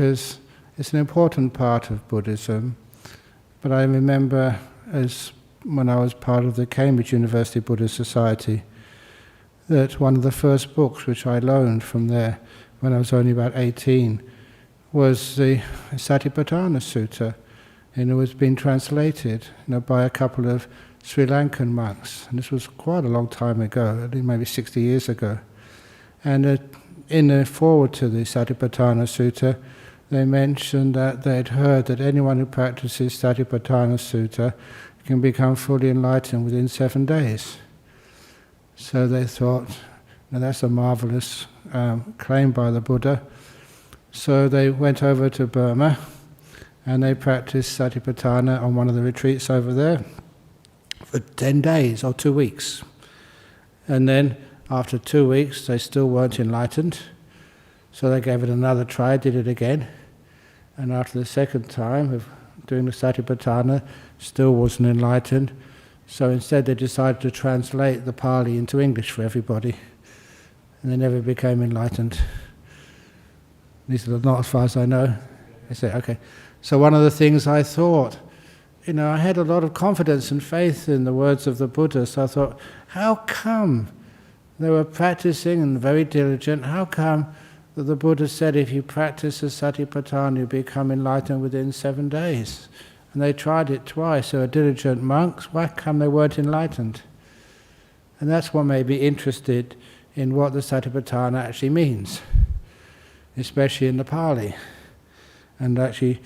because it's an important part of Buddhism. But I remember when I was part of the Cambridge University Buddhist Society, that one of the first books which I loaned from there when I was only about 18 was the Satipatthana Sutta, and it was being translated by a couple of Sri Lankan monks, and this was quite a long time ago, I think maybe 60 years ago. And in the foreword to the Satipatthana Sutta, they mentioned that they'd heard that anyone who practices Satipatthana Sutta can become fully enlightened within 7 days. So they thought, now that's a marvelous claim by the Buddha. So they went over to Burma and they practiced Satipatthana on one of the retreats over there for 10 days or 2 weeks. And then after 2 weeks they still weren't enlightened. So they gave it another try, did it again. And after the second time of doing the Satipatthana, still wasn't enlightened. So instead they decided to translate the Pali into English for everybody. And they never became enlightened. At least not as far as I know. I said, okay. So one of the things I thought, I had a lot of confidence and faith in the words of the Buddha, so I thought, how come they were practicing and very diligent, how come that the Buddha said if you practice the Satipatthana you become enlightened within 7 days? And they tried it twice, they were diligent monks, why come they weren't enlightened? And that's what made me interested in what the Satipatthana actually means, especially in the Pali. And actually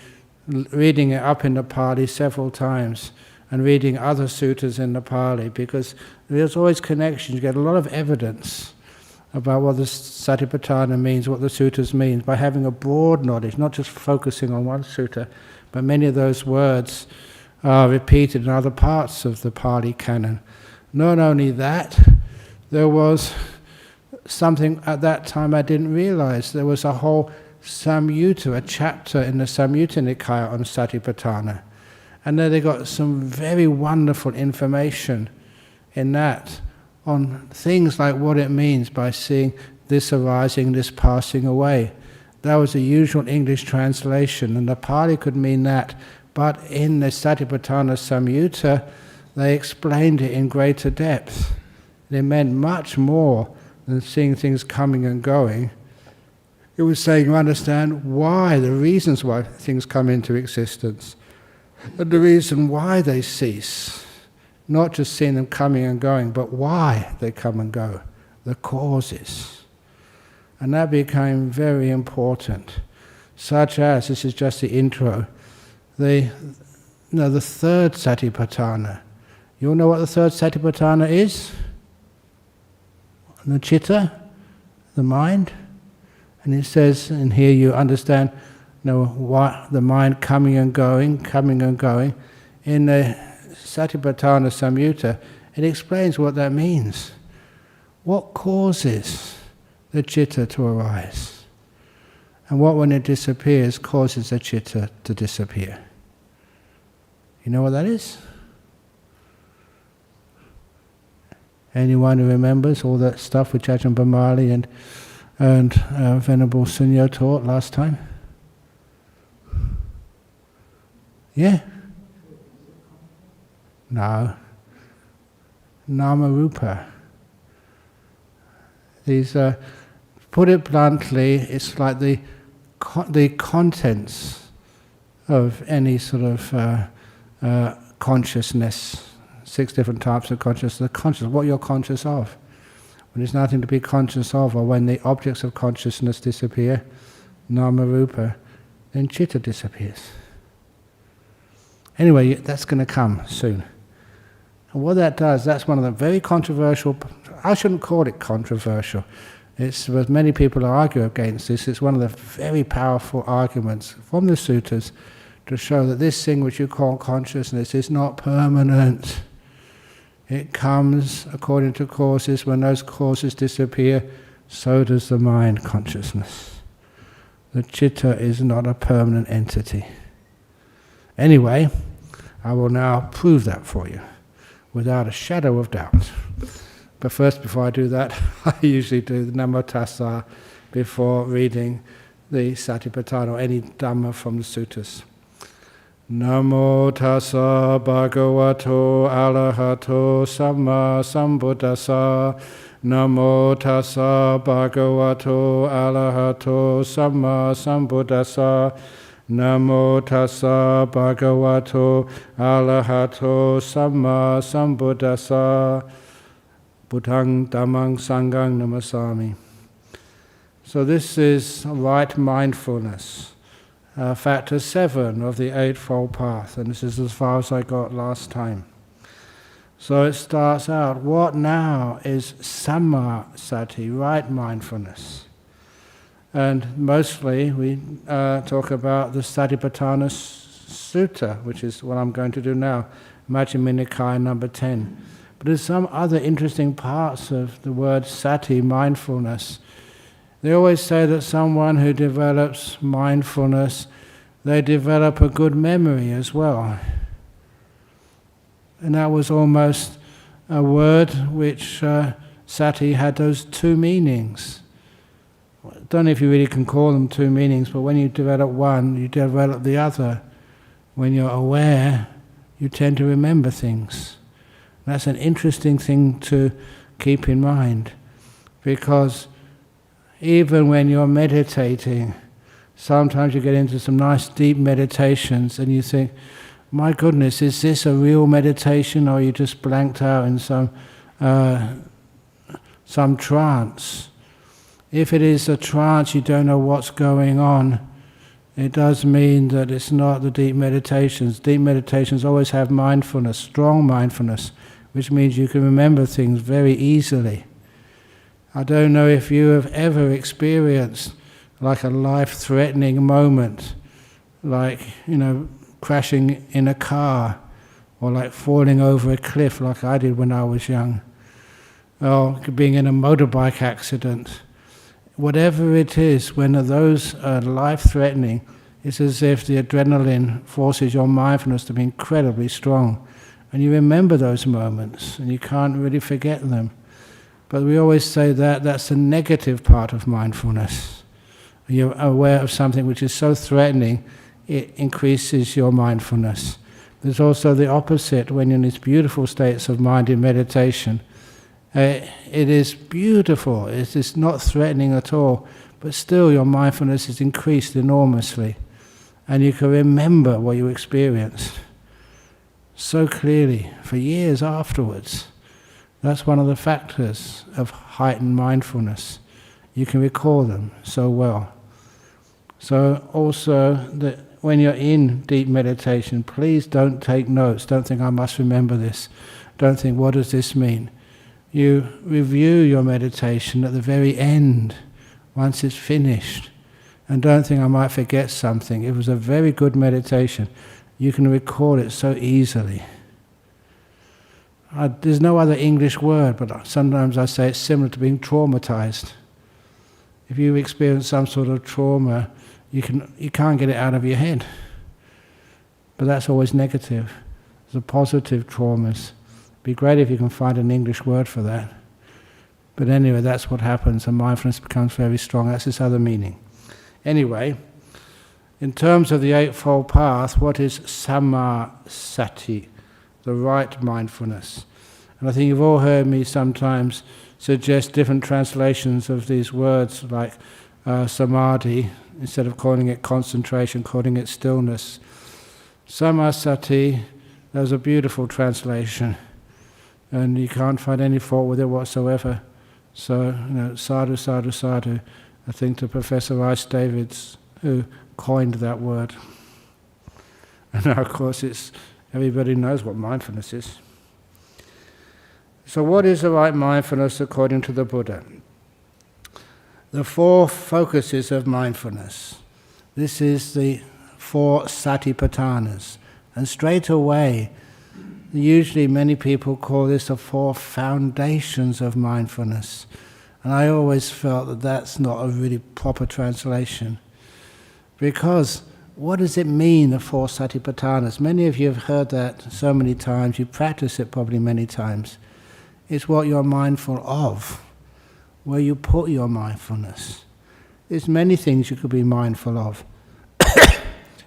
reading it up in the Pali several times and reading other suttas in the Pali, because there's always connections, you get a lot of evidence about what the Satipatthana means, what the suttas mean, by having a broad knowledge, not just focusing on one sutta, but many of those words are repeated in other parts of the Pali canon. Not only that, there was something at that time I didn't realize. There was a whole Samyutta, a chapter in the Samyutta Nikaya on Satipatthana. And there they got some very wonderful information in that on things like what it means by seeing this arising, this passing away. That was the usual English translation, and the Pali could mean that, but in the Satipatthana Samyutta, they explained it in greater depth. It meant much more than seeing things coming and going. It was saying you understand why, the reasons why things come into existence, and the reason why they cease. Not just seeing them coming and going, but why they come and go, the causes. And that became very important, such as, this is just the intro, the third Satipatthana. You all know what the third Satipatthana is? The citta, the mind. And it says, and here you understand what the mind coming and going. In the Satipatthana Samyutta, it explains what that means. What causes the citta to arise? And what, when it disappears, causes the citta to disappear? You know what that is? Anyone who remembers all that stuff which Ajahn Brahmali and Venerable Sunyo taught last time? Yeah? No. Nama-rupa. These, put it bluntly, it's like the contents of any sort of consciousness. 6 different types of consciousness. What you're conscious of. When there's nothing to be conscious of, or when the objects of consciousness disappear, nama-rupa, then citta disappears. Anyway, that's going to come soon. And what that does, that's one of the very controversial, I shouldn't call it controversial, it's what many people argue against this, it's one of the very powerful arguments from the suttas to show that this thing which you call consciousness is not permanent. It comes according to causes. When those causes disappear, so does the mind consciousness. The citta is not a permanent entity. Anyway, I will now prove that for you, without a shadow of doubt. But first, before I do that, I usually do the Namo Tassa before reading the Satipatthana or any Dhamma from the suttas. Namo tassa bhagavato arahato samma sambuddhassa. Namo tassa bhagavato arahato samma sambuddhassa. Namo tassa bhagavato arahato samma sambuddhassa. Buddhang dhammang sanghang namasami. So this is right mindfulness. Factor 7 of the Eightfold Path, and this is as far as I got last time. So it starts out, what now is Samma Sati, right mindfulness? And mostly we talk about the Satipatthana Sutta, which is what I'm going to do now, Majjhima Nikaya number 10. But there's some other interesting parts of the word Sati, mindfulness. They always say that someone who develops mindfulness, they develop a good memory as well. And that was almost a word which Sati had those two meanings. I don't know if you really can call them two meanings, but when you develop one, you develop the other. When you're aware, you tend to remember things. That's an interesting thing to keep in mind, because even when you're meditating, sometimes you get into some nice deep meditations and you think, my goodness, is this a real meditation, or are you just blanked out in some trance? If it is a trance, you don't know what's going on, it does mean that it's not the deep meditations. Deep meditations always have mindfulness, strong mindfulness, which means you can remember things very easily. I don't know if you have ever experienced like a life-threatening moment, like, crashing in a car, or like falling over a cliff like I did when I was young, or being in a motorbike accident. Whatever it is, when those are life-threatening, it's as if the adrenaline forces your mindfulness to be incredibly strong. And you remember those moments, and you can't really forget them. But we always say that that's the negative part of mindfulness. You're aware of something which is so threatening, it increases your mindfulness. There's also the opposite, when you're in these beautiful states of mind in meditation. It is beautiful, it is not threatening at all, but still your mindfulness is increased enormously. And you can remember what you experienced so clearly for years afterwards. That's one of the factors of heightened mindfulness. You can recall them so well. So also, that when you're in deep meditation, please don't take notes. Don't think, I must remember this. Don't think, what does this mean? You review your meditation at the very end, once it's finished. And don't think, I might forget something. It was a very good meditation. You can recall it so easily. There's no other English word, but sometimes I say it's similar to being traumatized. If you experience some sort of trauma, you can't get it out of your head. But that's always negative. The positive traumas. It'd be great if you can find an English word for that. But anyway, that's what happens, and mindfulness becomes very strong. That's its other meaning. Anyway, in terms of the Eightfold Path, what is Samma Sati? The right mindfulness. And I think you've all heard me sometimes suggest different translations of these words, like samadhi, instead of calling it concentration, calling it stillness. Samma Sati, there's a beautiful translation, and you can't find any fault with it whatsoever. So, sadhu, sadhu, sadhu, I think to Professor Rice Davids, who coined that word. And now, of course, everybody knows what mindfulness is. So what is the right mindfulness according to the Buddha? The four focuses of mindfulness. This is the four satipatthanas. And straight away, usually many people call this the four foundations of mindfulness. And I always felt that that's not a really proper translation. Because what does it mean, the four satipatthanas? Many of you have heard that so many times, you practice it probably many times. It's what you're mindful of, where you put your mindfulness. there's many things you could be mindful of.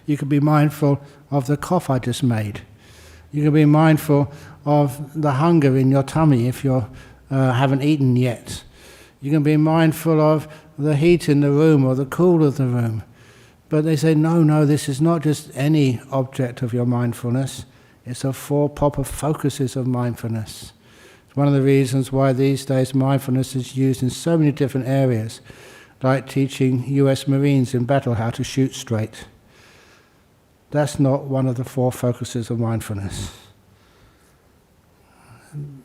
You could be mindful of the cough I just made. You can be mindful of the hunger in your tummy if you haven't eaten yet. You can be mindful of the heat in the room or the cool of the room. But they say, no, this is not just any object of your mindfulness. It's the 4 proper focuses of mindfulness. It's one of the reasons why these days mindfulness is used in so many different areas, like teaching US Marines in battle how to shoot straight. That's not one of the 4 focuses of mindfulness.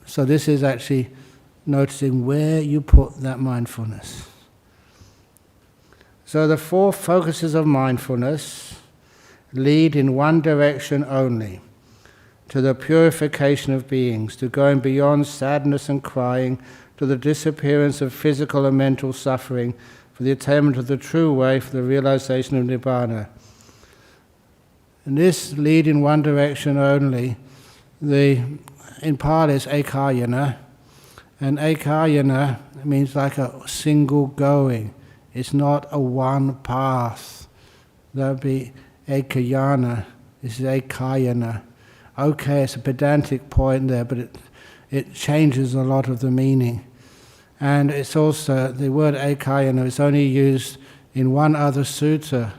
So this is actually noticing where you put that mindfulness. So the 4 focuses of mindfulness lead in one direction only, to the purification of beings, to going beyond sadness and crying, to the disappearance of physical and mental suffering, for the attainment of the true way, for the realization of Nibbana. And this lead in one direction only, in Pali is ekayana, and ekayana means like a single going. It's not a one path. That would be ekayana. This is ekayana. Okay, it's a pedantic point there, but it changes a lot of the meaning. And it's also, the word ekayana is only used in one other sutta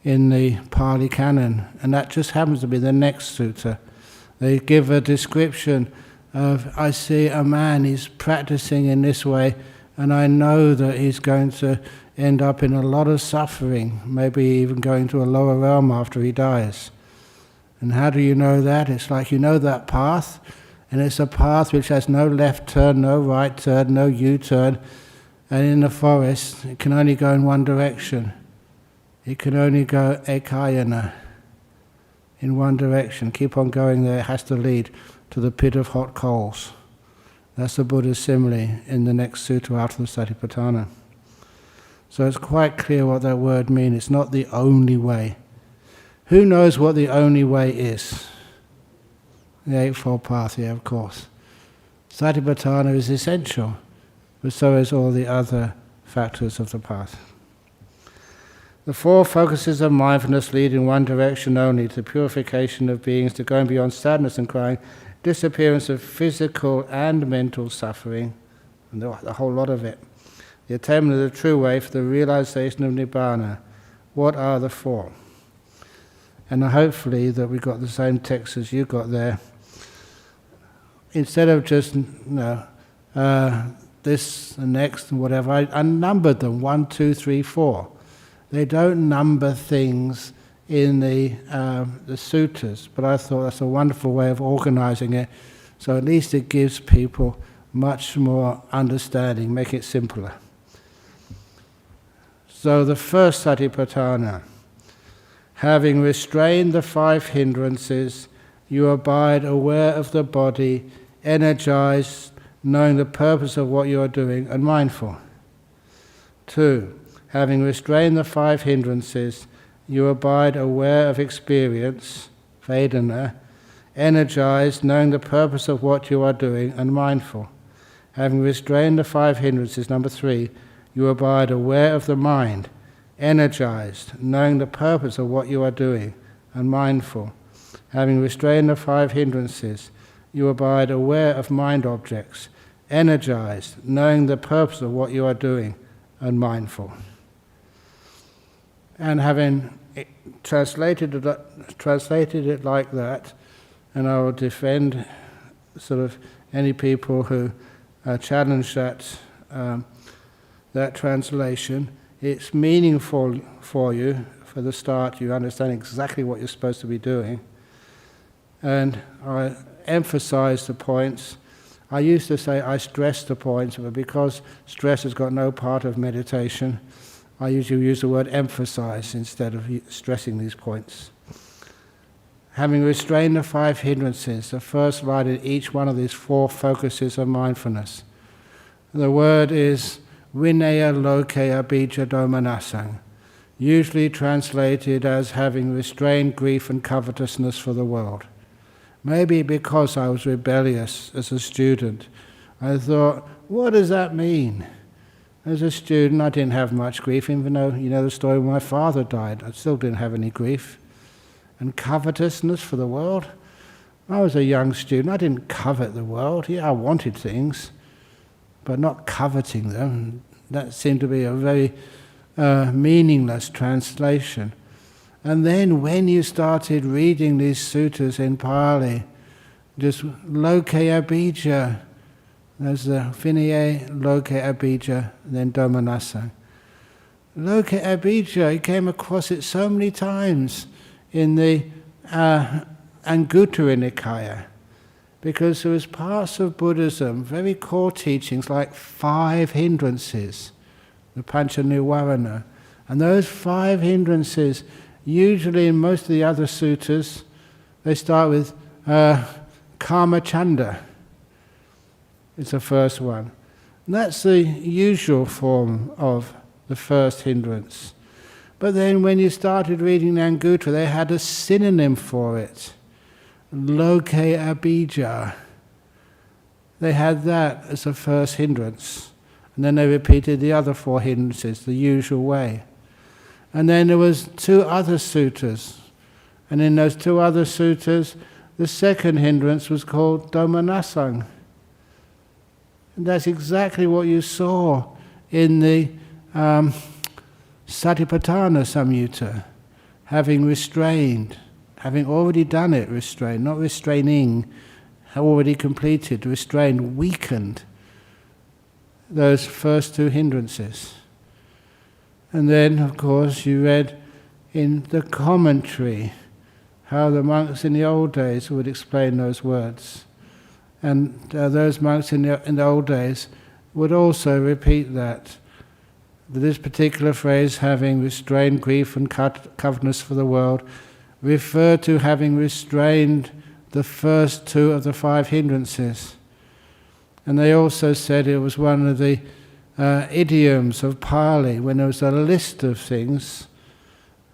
in the Pali Canon, and that just happens to be the next sutta. They give a description of, I see a man, he's practicing in this way, and I know that he's going to end up in a lot of suffering, maybe even going to a lower realm after he dies. And how do you know that? It's like you know that path, and it's a path which has no left turn, no right turn, no U-turn, and in the forest it can only go in one direction. It can only go ekayana, in one direction. Keep on going there, it has to lead to the pit of hot coals. That's the Buddha's simile in the next sutta after the Satipatthana. So it's quite clear what that word means. It's not the only way. Who knows what the only way is? The Eightfold Path, yeah, of course. Satipatthana is essential, but so is all the other factors of the path. The 4 focuses of mindfulness lead in one direction only, to the purification of beings, to going beyond sadness and crying, disappearance of physical and mental suffering, and the whole lot of it. The attainment of the true way, for the realization of Nibbana. What are the 4? And hopefully that we got the same text as you got there. Instead of just, this and next and whatever, I numbered them, 1, 2, 3, 4. They don't number things in the suttas, but I thought that's a wonderful way of organizing it, so at least it gives people much more understanding, make it simpler. So the first Satipatthana, having restrained the 5 hindrances, you abide aware of the body, energized, knowing the purpose of what you are doing, and mindful. 2. Having restrained the 5 hindrances, you abide aware of experience, Vedana, energized, knowing the purpose of what you are doing, and mindful. Having restrained the 5 hindrances, number 3, you abide aware of the mind, energized, knowing the purpose of what you are doing, and mindful. Having restrained the 5 hindrances, you abide aware of mind objects, energized, knowing the purpose of what you are doing, and mindful. And having translated it like that, and I will defend sort of any people who challenge that translation. It's meaningful for you. For the start, you understand exactly what you're supposed to be doing. And I emphasize the points. I used to say I stress the points, but because stress has got no part of meditation, I usually use the word emphasize instead of stressing these points. Having restrained the 5 hindrances, the first line in each one of these 4 focuses of mindfulness. The word is Vinaya Lokaya Bija Domanasang, usually translated as having restrained grief and covetousness for the world. Maybe because I was rebellious as a student, I thought, what does that mean? As a student, I didn't have much grief, even though, you know the story when my father died, I still didn't have any grief. And covetousness for the world. I was a young student, I didn't covet the world. Yeah, I wanted things, but not coveting them. That seemed to be a very meaningless translation. And then when you started reading these suttas in Pali, just loke abhijja, there's the Vinaya, loke abhijja, then Dhammanasang. Loke abhijja, you came across it so many times in the Anguttara Nikaya, because there was parts of Buddhism, very core teachings like 5 hindrances, the Pancha Nivarana, and those 5 hindrances, usually in most of the other suttas, they start with Kama Chanda. It's the first one. And that's the usual form of the first hindrance. But then when you started reading Anguttara, they had a synonym for it. Loke abhijja. They had that as the first hindrance. And then they repeated the other 4 hindrances, the usual way. And then there was 2 other suttas. And in those 2 other suttas, the second hindrance was called Dhammanasang. And that's exactly what you saw in the Satipatthana Samyutta, having restrained, having already done it, restrained, not restraining, already completed, restrained, weakened those first 2 hindrances. And then, of course, you read in the commentary how the monks in the old days would explain those words. And those monks in the old days would also repeat that this particular phrase, having restrained grief and covetousness for the world, referred to having restrained the first 2 of the 5 hindrances. And they also said it was one of the idioms of Pali, when there was a list of things,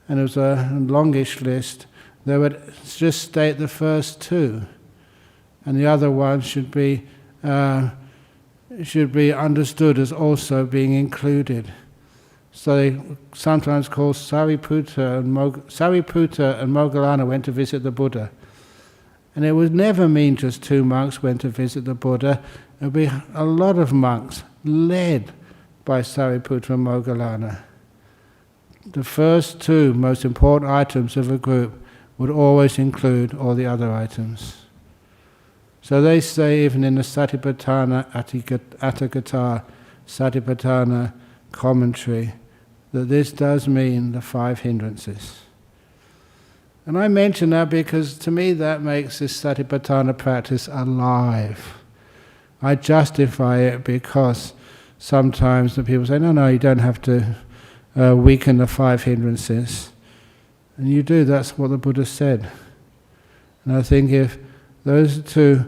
and it was a longish list, they would just state the first 2, and the other one should be understood as also being included. So they sometimes call Sariputta and Moggallana went to visit the Buddha. And it would never mean just 2 monks went to visit the Buddha. It would be a lot of monks led by Sariputta and Moggallana. The first 2 most important items of a group would always include all the other items. So they say even in the Satipatthana Atthakatha, Satipatthana commentary, that this does mean the 5 hindrances. And I mention that because to me that makes this Satipatthana practice alive. I justify it because sometimes the people say, no, you don't have to weaken the 5 hindrances. And you do, that's what the Buddha said. And I think if those 2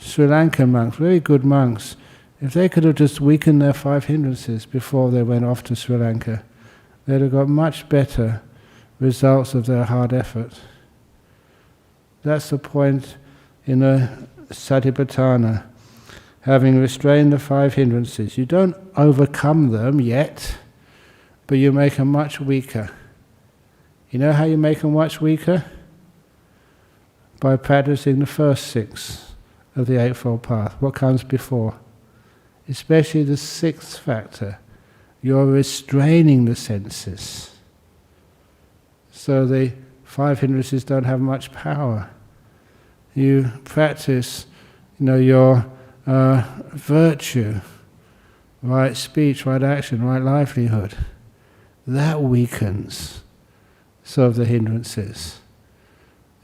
Sri Lankan monks, very good monks, if they could have just weakened their 5 hindrances before they went off to Sri Lanka, they'd have got much better results of their hard effort. That's the point in the Satipatthana. Having restrained the 5 hindrances, you don't overcome them yet, but you make them much weaker. You know how you make them much weaker? By practicing the first 6 of the Eightfold Path. What comes before? Especially the 6th factor. You're restraining the senses. So the 5 hindrances don't have much power. You practice, your virtue, right speech, right action, right livelihood. That weakens some of the hindrances.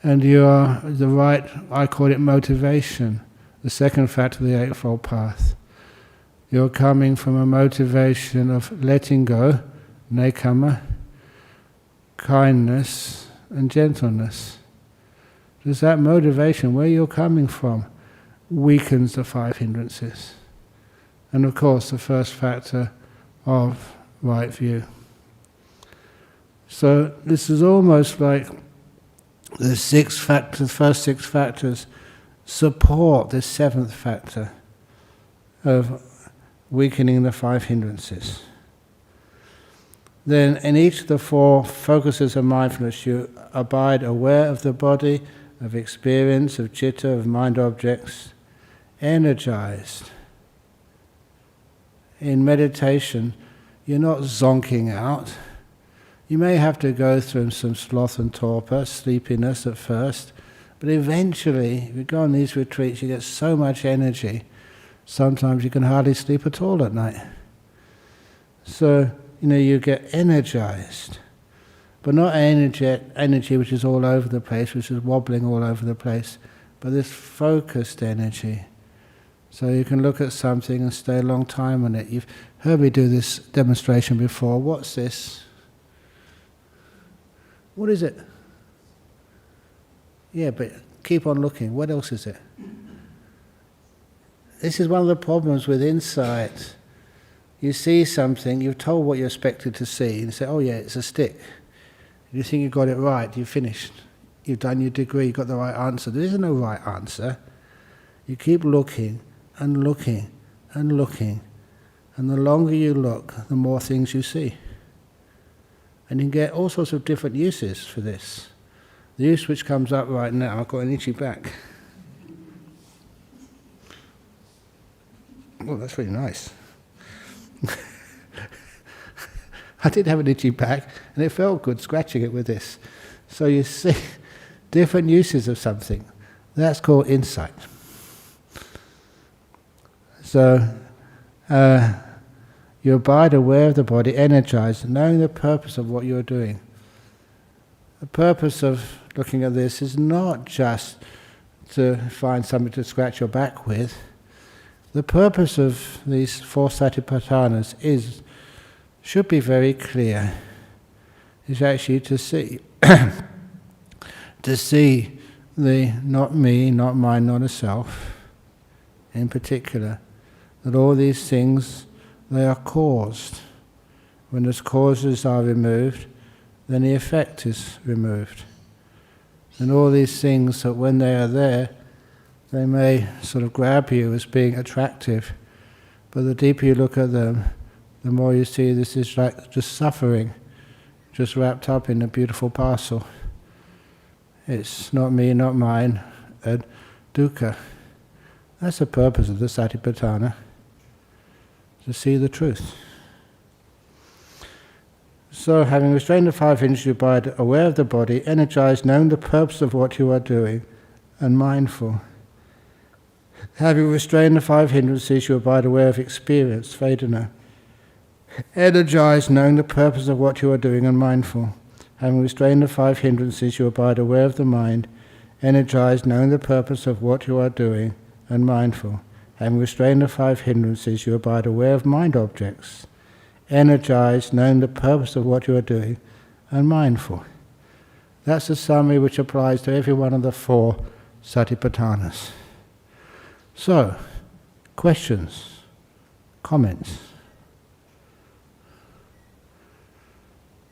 And you are the right, I call it motivation, the 2nd factor of the Eightfold Path. You're coming from a motivation of letting go, nekama, kindness and gentleness. Does that motivation, where you're coming from, weakens the 5 hindrances? And of course the first factor of right view. So this is almost like the 6 factors, the first 6 factors support the 7th factor of weakening the 5 hindrances. Then in each of the 4 focuses of mindfulness, you abide aware of the body, of experience, of citta, of mind objects, energized. In meditation, you're not zonking out. You may have to go through some sloth and torpor, sleepiness at first, but eventually, if you go on these retreats, you get so much energy, sometimes you can hardly sleep at all at night. So, you get energized, but not energy which is all over the place, which is wobbling all over the place, but this focused energy. So you can look at something and stay a long time on it. You've heard me do this demonstration before. What's this? What is it? Yeah, but keep on looking. What else is it? This is one of the problems with insight. You see something, you're told what you're expected to see, and you say, oh yeah, it's a stick. You think you got it right, you've finished. You've done your degree, you got the right answer. There isn't no right answer. You keep looking and looking and looking, and the longer you look, the more things you see. And you can get all sorts of different uses for this. The use which comes up right now, I've got an itchy back. Oh, that's really nice. I did have an itchy back, and it felt good scratching it with this. So you see different uses of something. That's called insight. So you abide aware of the body, energized, knowing the purpose of what you're doing. The purpose of looking at this is not just to find something to scratch your back with. The purpose of these 4 satipatthanas should be very clear. Is actually to see, to see the not me, not mine, not a self, in particular, that all these things, they are caused. When those causes are removed, then the effect is removed. And all these things, that when they are there, they may sort of grab you as being attractive, but the deeper you look at them, the more you see this is like just suffering, just wrapped up in a beautiful parcel. It's not me, not mine, and dukkha. That's the purpose of the Satipatthana, to see the truth. So, having restrained the 5 hindrances, you abide aware of the body, energized, knowing the purpose of what you are doing, and mindful. Having restrained the 5 hindrances, you abide aware of experience, Vedana. Energized, knowing the purpose of what you are doing, and mindful. Having restrained the 5 hindrances, you abide aware of the mind, energized, knowing the purpose of what you are doing, and mindful. Having restrained the 5 hindrances, you abide aware of mind objects, energized, knowing the purpose of what you are doing, and mindful. That's a summary which applies to every one of the 4 satipatthanas. So, questions, comments?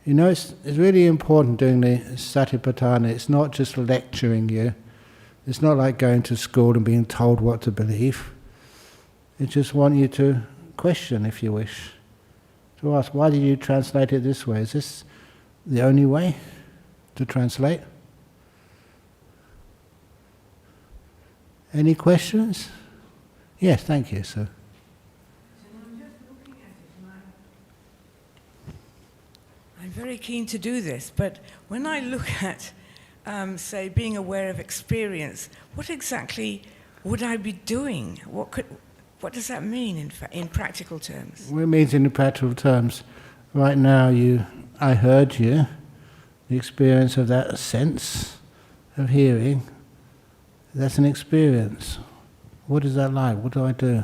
It's really important doing the Satipatthana. It's not just lecturing you. It's not like going to school and being told what to believe. It just wants you to question, if you wish. To ask, why did you translate it this way? Is this the only way to translate? Any questions? Yes, thank you, sir. I'm very keen to do this, but when I look at, say, being aware of experience, what exactly would I be doing? What does that mean in practical terms? What it means in the practical terms, right now I heard you, the experience of that sense of hearing, that's an experience. What is that like? What do I do?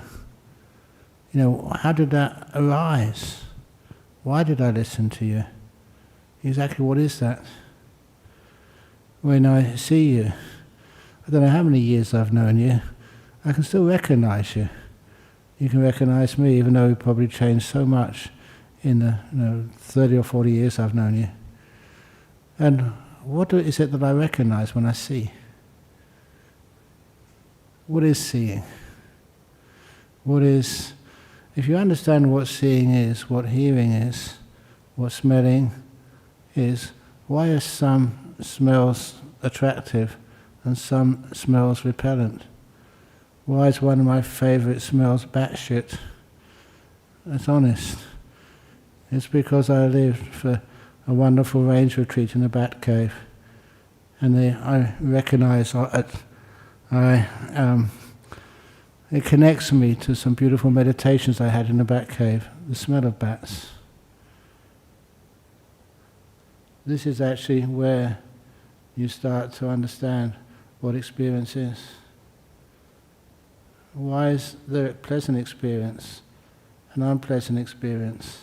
How did that arise? Why did I listen to you? Exactly what is that? When I see you, I don't know how many years I've known you, I can still recognize you. You can recognize me, even though we've probably changed so much in the 30 or 40 years I've known you. And what is it that I recognize when I see? What is seeing? What is If you understand what seeing is, what hearing is, what smelling is, why are some smells attractive and some smells repellent? Why is one of my favourite smells batshit? That's honest. It's because I lived for a wonderful range retreat in a bat cave, and I recognise it connects me to some beautiful meditations I had in the bat cave, the smell of bats. This is actually where you start to understand what experience is. Why is there a pleasant experience, an unpleasant experience?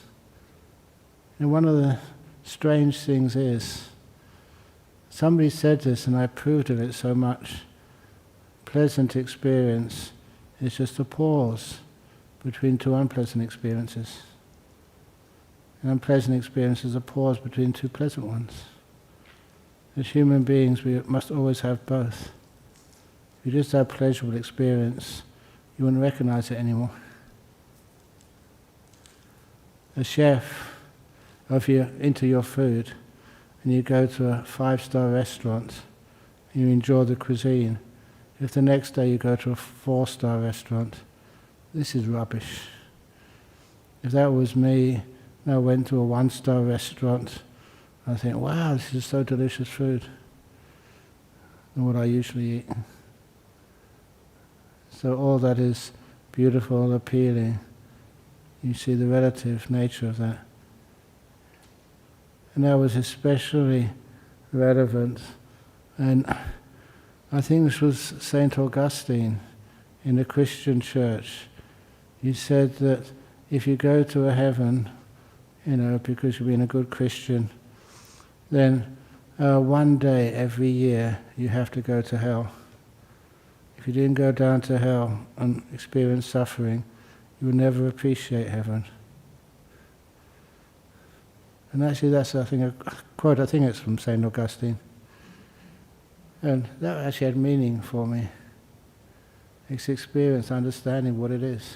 And one of the strange things is, somebody said this and I approved of it so much, pleasant experience is just a pause between two unpleasant experiences. An unpleasant experience is a pause between two pleasant ones. As human beings, we must always have both. If you just have pleasurable experience, you wouldn't recognize it anymore. A chef, if you're into your food and you go to a 5-star restaurant and you enjoy the cuisine, if the next day you go to a 4-star restaurant, this is rubbish. If that was me, and I went to a 1-star restaurant, I think, wow, this is so delicious food than what I usually eat. So all that is beautiful, appealing. You see the relative nature of that. And that was especially relevant. And I think this was St. Augustine in the Christian church. He said that if you go to a heaven, because you've been a good Christian, then one day every year you have to go to hell. If you didn't go down to hell and experience suffering, you would never appreciate heaven. And actually that's, I think, a quote, I think it's from St. Augustine. And that actually had meaning for me. It's experience, understanding what it is.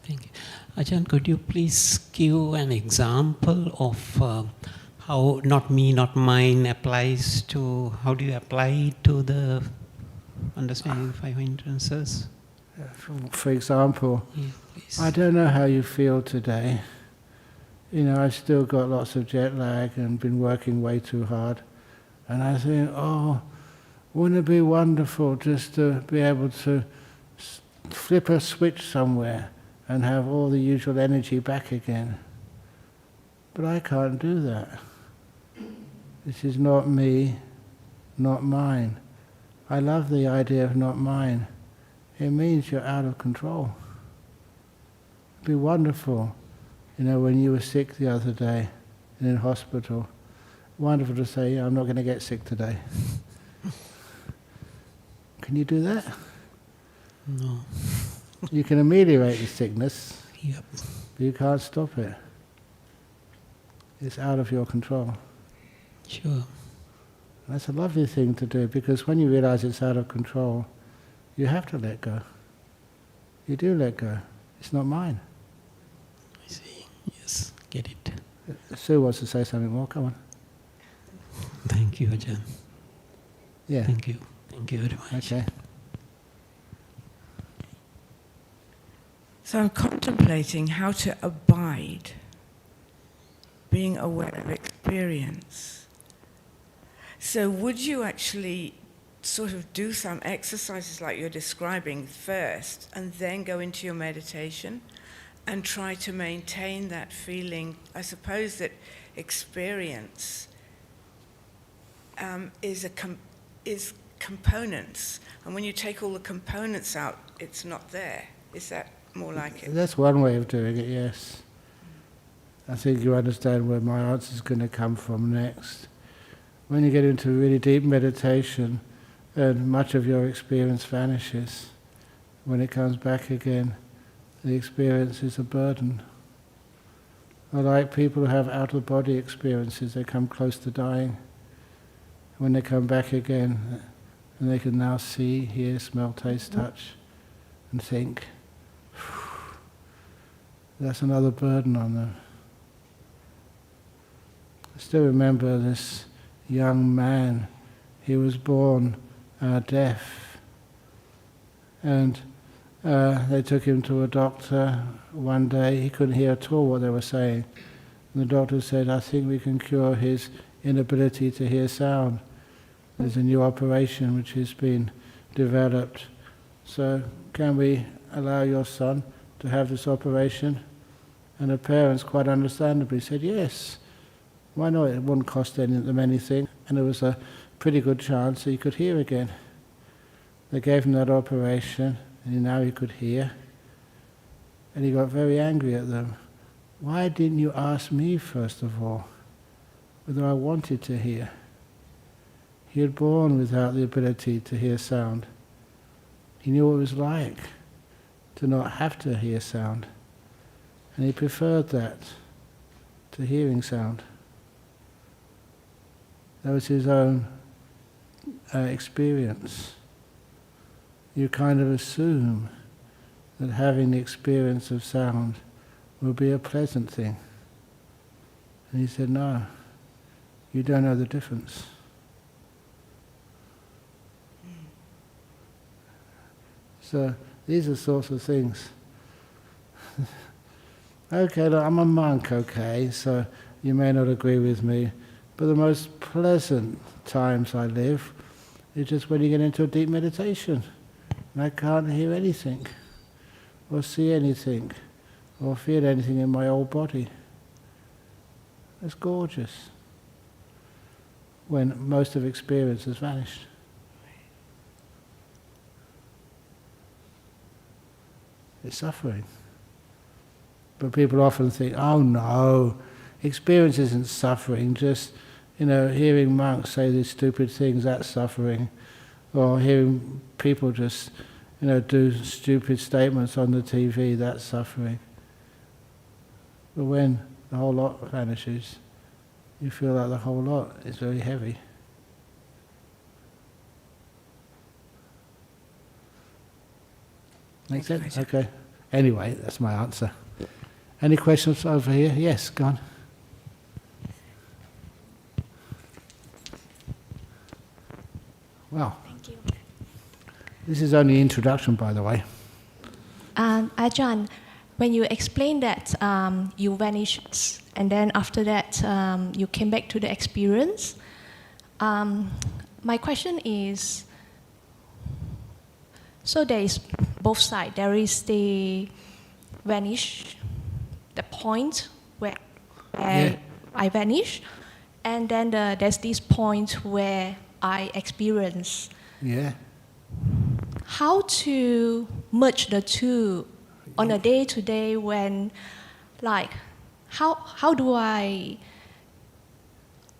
Thank you. Ajahn, could you please give an example of how not me, not mine applies to, how do you apply it to the understanding of 5 hindrances? For example, Yeah, please. I don't know how you feel today. I've still got lots of jet lag and been working way too hard. And I think, wouldn't it be wonderful just to be able to flip a switch somewhere and have all the usual energy back again. But I can't do that. This is not me, not mine. I love the idea of not mine. It means you're out of control. It'd be wonderful, when you were sick the other day and in hospital, wonderful to say, I'm not going to get sick today. Can you do that? No. You can ameliorate the sickness, Yep. but you can't stop it. It's out of your control. Sure. That's a lovely thing to do, because when you realize it's out of control, you have to let go. You do let go. It's not mine. I see. Yes, get it. Sue wants to say something more. Come on. Thank you, Ajahn. Yeah. Thank you. Thank you very much. Okay. So I'm contemplating how to abide, being aware of experience. So would you actually sort of do some exercises like you're describing first and then go into your meditation and try to maintain that feeling? I suppose that experience is components, and when you take all the components out, it's not there. Is that more like it? That's one way of doing it, yes. I think you understand where my answer is going to come from next. When you get into really deep meditation, and much of your experience vanishes. When it comes back again, the experience is a burden. I like people who have out-of-body experiences, they come close to dying. When they come back again, and they can now see, hear, smell, taste, touch, and think. That's another burden on them. I still remember this young man. He was born deaf, and they took him to a doctor one day. He couldn't hear at all what they were saying. And the doctor said, I think we can cure his inability to hear sound. There's a new operation which has been developed. So can we allow your son to have this operation? And the parents quite understandably said, yes, why not? It wouldn't cost them anything. And there was a pretty good chance that he could hear again. They gave him that operation, and now he could hear. And he got very angry at them. Why didn't you ask me, first of all, whether I wanted to hear? He had born without the ability to hear sound. He knew what it was like to not have to hear sound. And he preferred that to hearing sound. That was his own experience. You kind of assume that having the experience of sound will be a pleasant thing. And he said, no, you don't know the difference. So these are sorts of things. Okay, look, I'm a monk, okay, so you may not agree with me, but the most pleasant times I live is just when you get into a deep meditation and I can't hear anything or see anything or feel anything in my whole body. It's gorgeous when most of experience has vanished. It's suffering. But people often think, oh no, experience isn't suffering, just, hearing monks say these stupid things, that's suffering. Or hearing people just, do stupid statements on the TV, that's suffering. But when the whole lot vanishes, you feel like the whole lot is very heavy. Make sense? Okay. Anyway, that's my answer. Any questions over here? Yes, go on. Well, Thank you. This is only introduction, by the way. Ajahn, when you explained that you vanished and then after that you came back to the experience, my question is, so there is both sides. There is the vanish, the point where I vanish, and then there's this point where I experience. Yeah. How to merge the two on a day-to-day when, like, how do I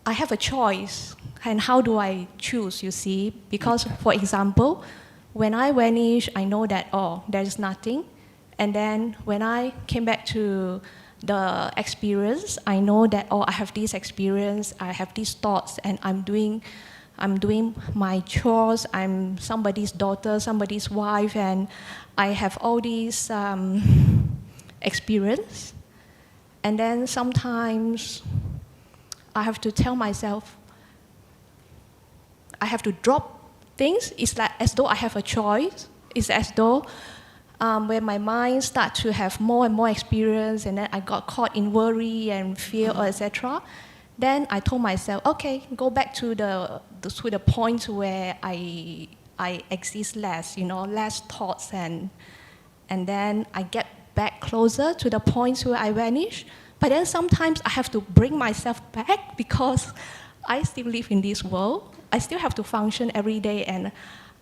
have a choice, and how do I choose, you see? Because, for example, when I vanish, I know that, oh, there's nothing. And then when I came back to the experience, I know that, oh, I have this experience, I have these thoughts, and I'm doing my chores, I'm somebody's daughter, somebody's wife, and I have all these experience. And then sometimes I have to tell myself, I have to drop things. It's like as though I have a choice. It's as though when my mind starts to have more and more experience, and then I got caught in worry and fear, etc. Then I told myself, okay, go back to the point where I exist less, less thoughts, and then I get back closer to the point where I vanish. But then sometimes I have to bring myself back because I still live in this world. I still have to function every day, and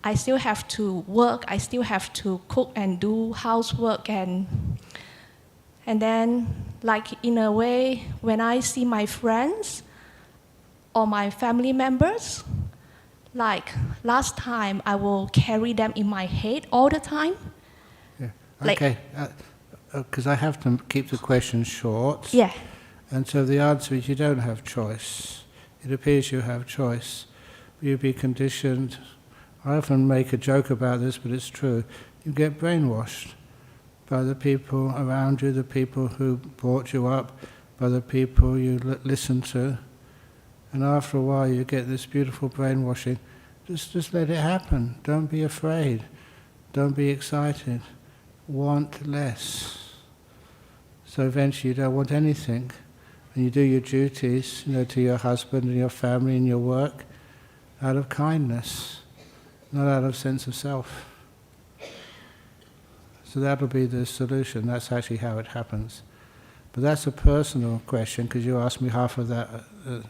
I still have to work. I still have to cook and do housework, and then, like, in a way, when I see my friends or my family members, like last time, I will carry them in my head all the time. Yeah. Okay. Because I have to keep the question short. Yeah. And so the answer is you don't have choice. It appears you have choice. You'll be conditioned I often make a joke about this, but it's true. You get brainwashed by the people around you, the people who brought you up, by the people you listen to. And after a while you get this beautiful brainwashing. Just let it happen. Don't be afraid. Don't be excited. Want less. So eventually you don't want anything. And you do your duties, to your husband and your family and your work out of kindness, not out of sense of self. So that'll be the solution. That's actually how it happens. But that's a personal question, because you asked me half of that a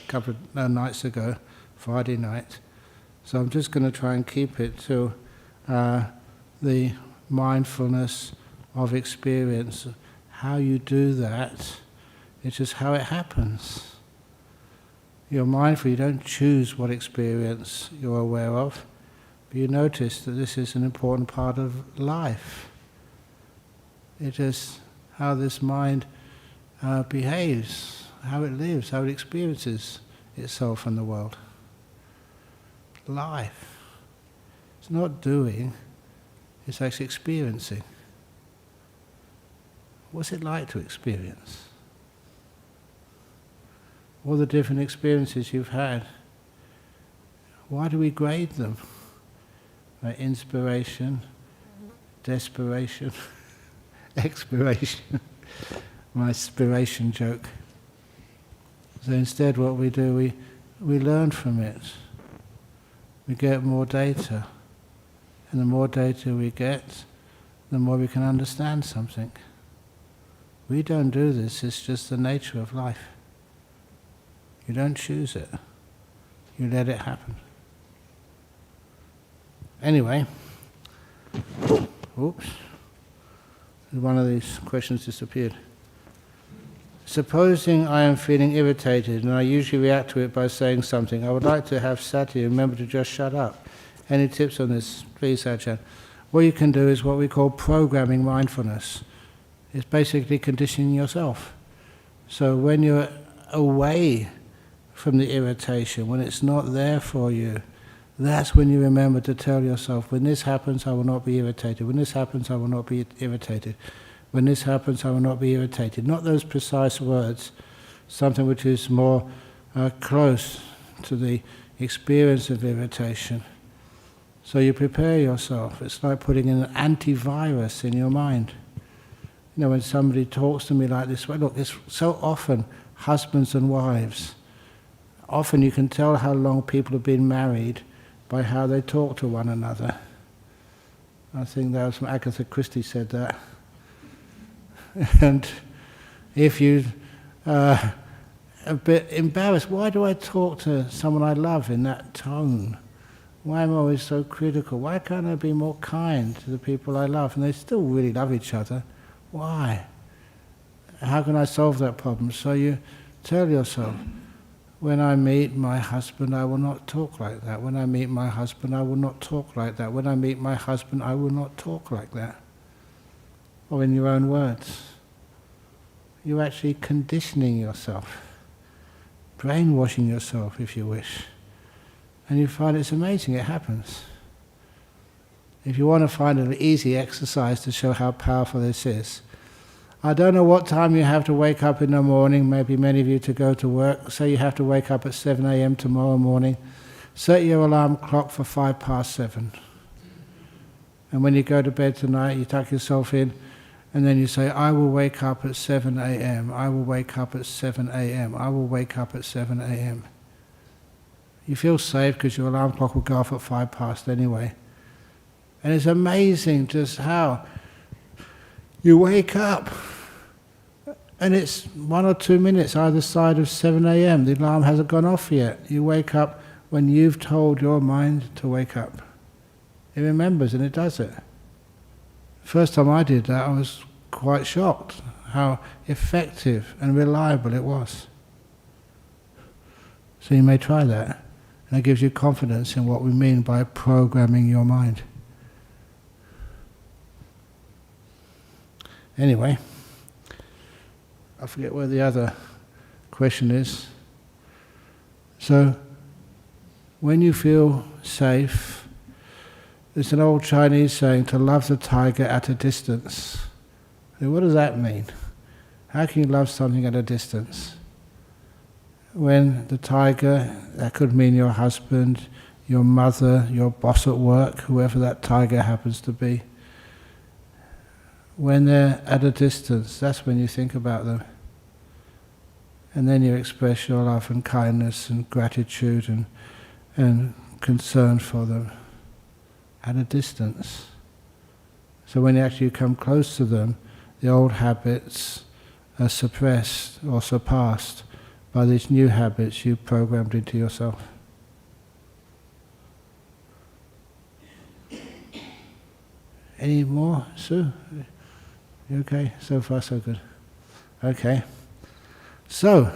couple of nights ago, Friday night. So I'm just going to try and keep it to the mindfulness of experience. How you do that, it's just how it happens. You're mindful, you don't choose what experience you're aware of, but you notice that this is an important part of life. It is how this mind behaves, how it lives, how it experiences itself and the world. Life. It's not doing, it's actually experiencing. What's it like to experience? All the different experiences you've had. Why do we grade them? By inspiration, desperation, expiration. My spiration joke. So instead what we do, we learn from it. We get more data. And the more data we get, the more we can understand something. We don't do this, it's just the nature of life. You don't choose it. You let it happen. Anyway, oops, one of these questions disappeared. Supposing I am feeling irritated and I usually react to it by saying something, I would like to have Sati remember to just shut up. Any tips on this, please, Ajahn? What you can do is what we call programming mindfulness. It's basically conditioning yourself. So when you're away from the irritation, when it's not there for you, that's when you remember to tell yourself, when this happens, I will not be irritated. When this happens, I will not be irritated. When this happens, I will not be irritated. Not those precise words, something which is more close to the experience of irritation. So you prepare yourself. It's like putting an antivirus in your mind. When somebody talks to me like this, well, look, it's so often husbands and wives. Often you can tell how long people have been married by how they talk to one another. I think that was from Agatha Christie said that. And if you're a bit embarrassed, why do I talk to someone I love in that tone? Why am I always so critical? Why can't I be more kind to the people I love? And they still really love each other. Why? How can I solve that problem? So you tell yourself, when I meet my husband, I will not talk like that. When I meet my husband, I will not talk like that. When I meet my husband, I will not talk like that. Or in your own words. You're actually conditioning yourself, brainwashing yourself, if you wish. And you find it's amazing, it happens. If you want to find an easy exercise to show how powerful this is, I don't know what time you have to wake up in the morning, maybe many of you to go to work. Say you have to wake up at 7 a.m. tomorrow morning. Set your alarm clock for 7:05. And when you go to bed tonight, you tuck yourself in, and then you say, I will wake up at 7 a.m. I will wake up at 7 a.m. I will wake up at 7 a.m. You feel safe because your alarm clock will go off at 5 past anyway. And it's amazing just how you wake up and it's 1 or 2 minutes either side of 7 a.m. The alarm hasn't gone off yet. You wake up when you've told your mind to wake up. It remembers and it does it. First time I did that, I was quite shocked how effective and reliable it was. So you may try that. And it gives you confidence in what we mean by programming your mind. Anyway, I forget where the other question is. So, when you feel safe, there's an old Chinese saying, to love the tiger at a distance. Now, what does that mean? How can you love something at a distance? When the tiger, that could mean your husband, your mother, your boss at work, whoever that tiger happens to be. When they're at a distance, that's when you think about them. And then you express your love and kindness and gratitude and concern for them at a distance. So when you actually come close to them, the old habits are suppressed or surpassed by these new habits you've programmed into yourself. Any more, Sue? You okay? So far, so good. Okay. So,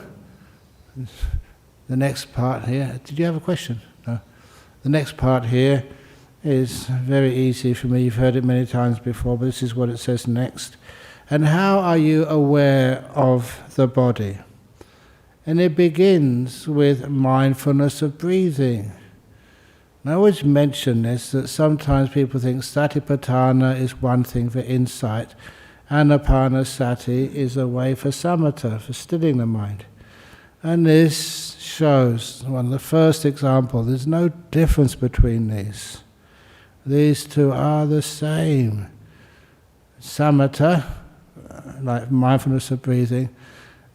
the next part here, did you have a question? No. The next part here is very easy for me. You've heard it many times before, but this is what it says next. And how are you aware of the body? And it begins with mindfulness of breathing. And I always mention this, that sometimes people think Satipatthana is one thing for insight, Anapanasati is a way for samatha, for stilling the mind. And this shows, one of the first examples, there's no difference between these. These two are the same. Samatha, like mindfulness of breathing,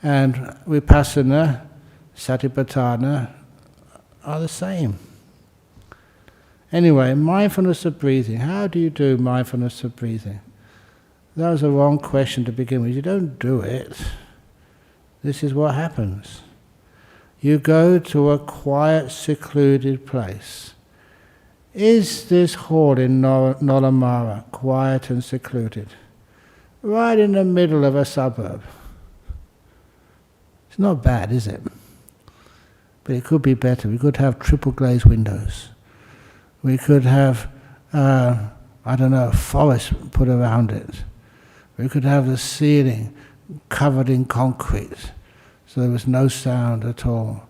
and Vipassana, Satipatthana, are the same. Anyway, mindfulness of breathing. How do you do mindfulness of breathing? That was a wrong question to begin with. You don't do it. This is what happens. You go to a quiet, secluded place. Is this hall in Nolamara quiet and secluded? Right in the middle of a suburb. It's not bad, is it? But it could be better. We could have triple glazed windows. We could have, a forest put around it. We could have the ceiling covered in concrete, so there was no sound at all.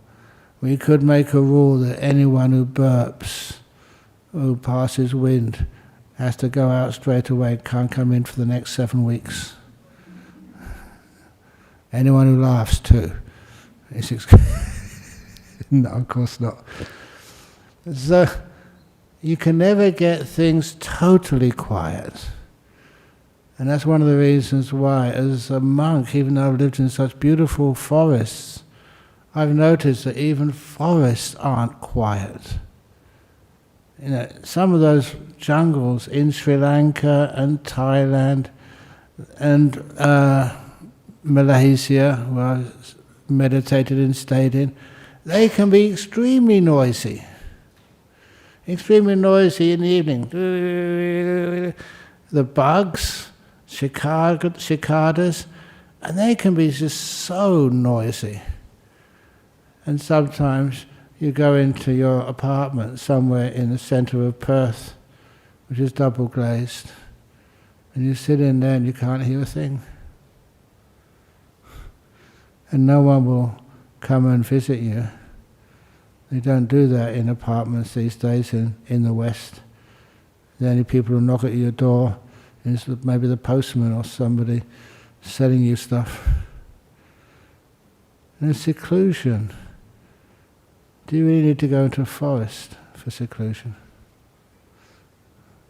We could make a rule that anyone who burps, who passes wind, has to go out straight away, can't come in for the next 7 weeks. Anyone who laughs too. No, of course not. So, you can never get things totally quiet. And that's one of the reasons why, as a monk, even though I've lived in such beautiful forests, I've noticed that even forests aren't quiet. You know, some of those jungles in Sri Lanka and Thailand and Malaysia, where I meditated and stayed in, they can be extremely noisy. Extremely noisy in the evening. The bugs, cicadas, and they can be just so noisy. And sometimes you go into your apartment somewhere in the centre of Perth, which is double glazed, and you sit in there and you can't hear a thing. And no one will come and visit you. They don't do that in apartments these days in the West. The only people who knock at your door is maybe the postman or somebody selling you stuff. And it's seclusion. Do you really need to go into a forest for seclusion?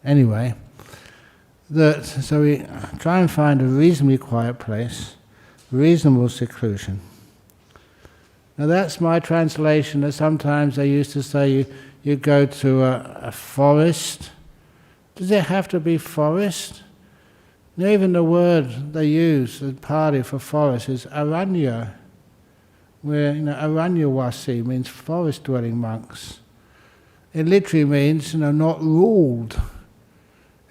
Anyway, so we try and find a reasonably quiet place, reasonable seclusion. Now that's my translation. That sometimes they used to say you go to a forest. Does it have to be forest? Now, even the word they use in Pali for forest is aranya, where aranyawasi means forest-dwelling monks. It literally means not ruled.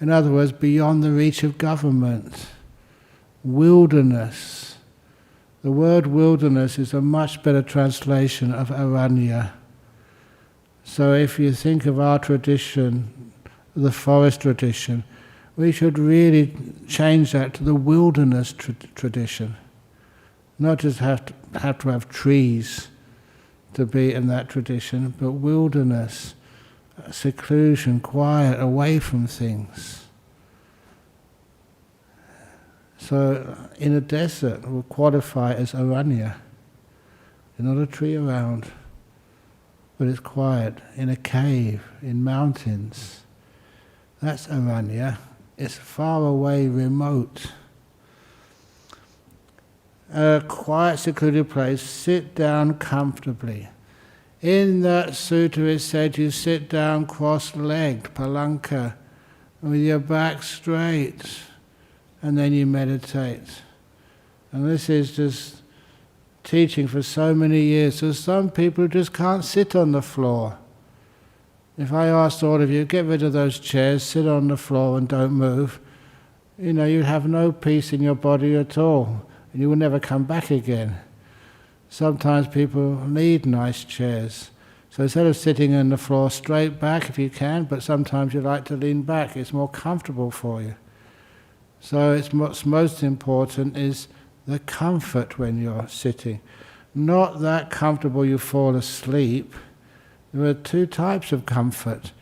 In other words, beyond the reach of government. Wilderness. The word wilderness is a much better translation of aranya. So if you think of our tradition, the forest tradition, we should really change that to the wilderness tradition. Not just have to have trees to be in that tradition, but wilderness, seclusion, quiet, away from things. So in a desert we'll qualify as aranya. There's not a tree around, but it's quiet. In a cave, in mountains, that's aranya. It's far away, remote. A quiet, secluded place, sit down comfortably. In that sutta it said you sit down cross-legged, palanka, with your back straight, and then you meditate. And this is just teaching for so many years. So some people just can't sit on the floor. If I asked all of you, get rid of those chairs, sit on the floor and don't move, you'd have no peace in your body at all, and you will never come back again. Sometimes people need nice chairs. So instead of sitting on the floor, straight back if you can, but sometimes you like to lean back, it's more comfortable for you. So what's most important is the comfort when you're sitting. Not that comfortable you fall asleep. There are two types of comfort.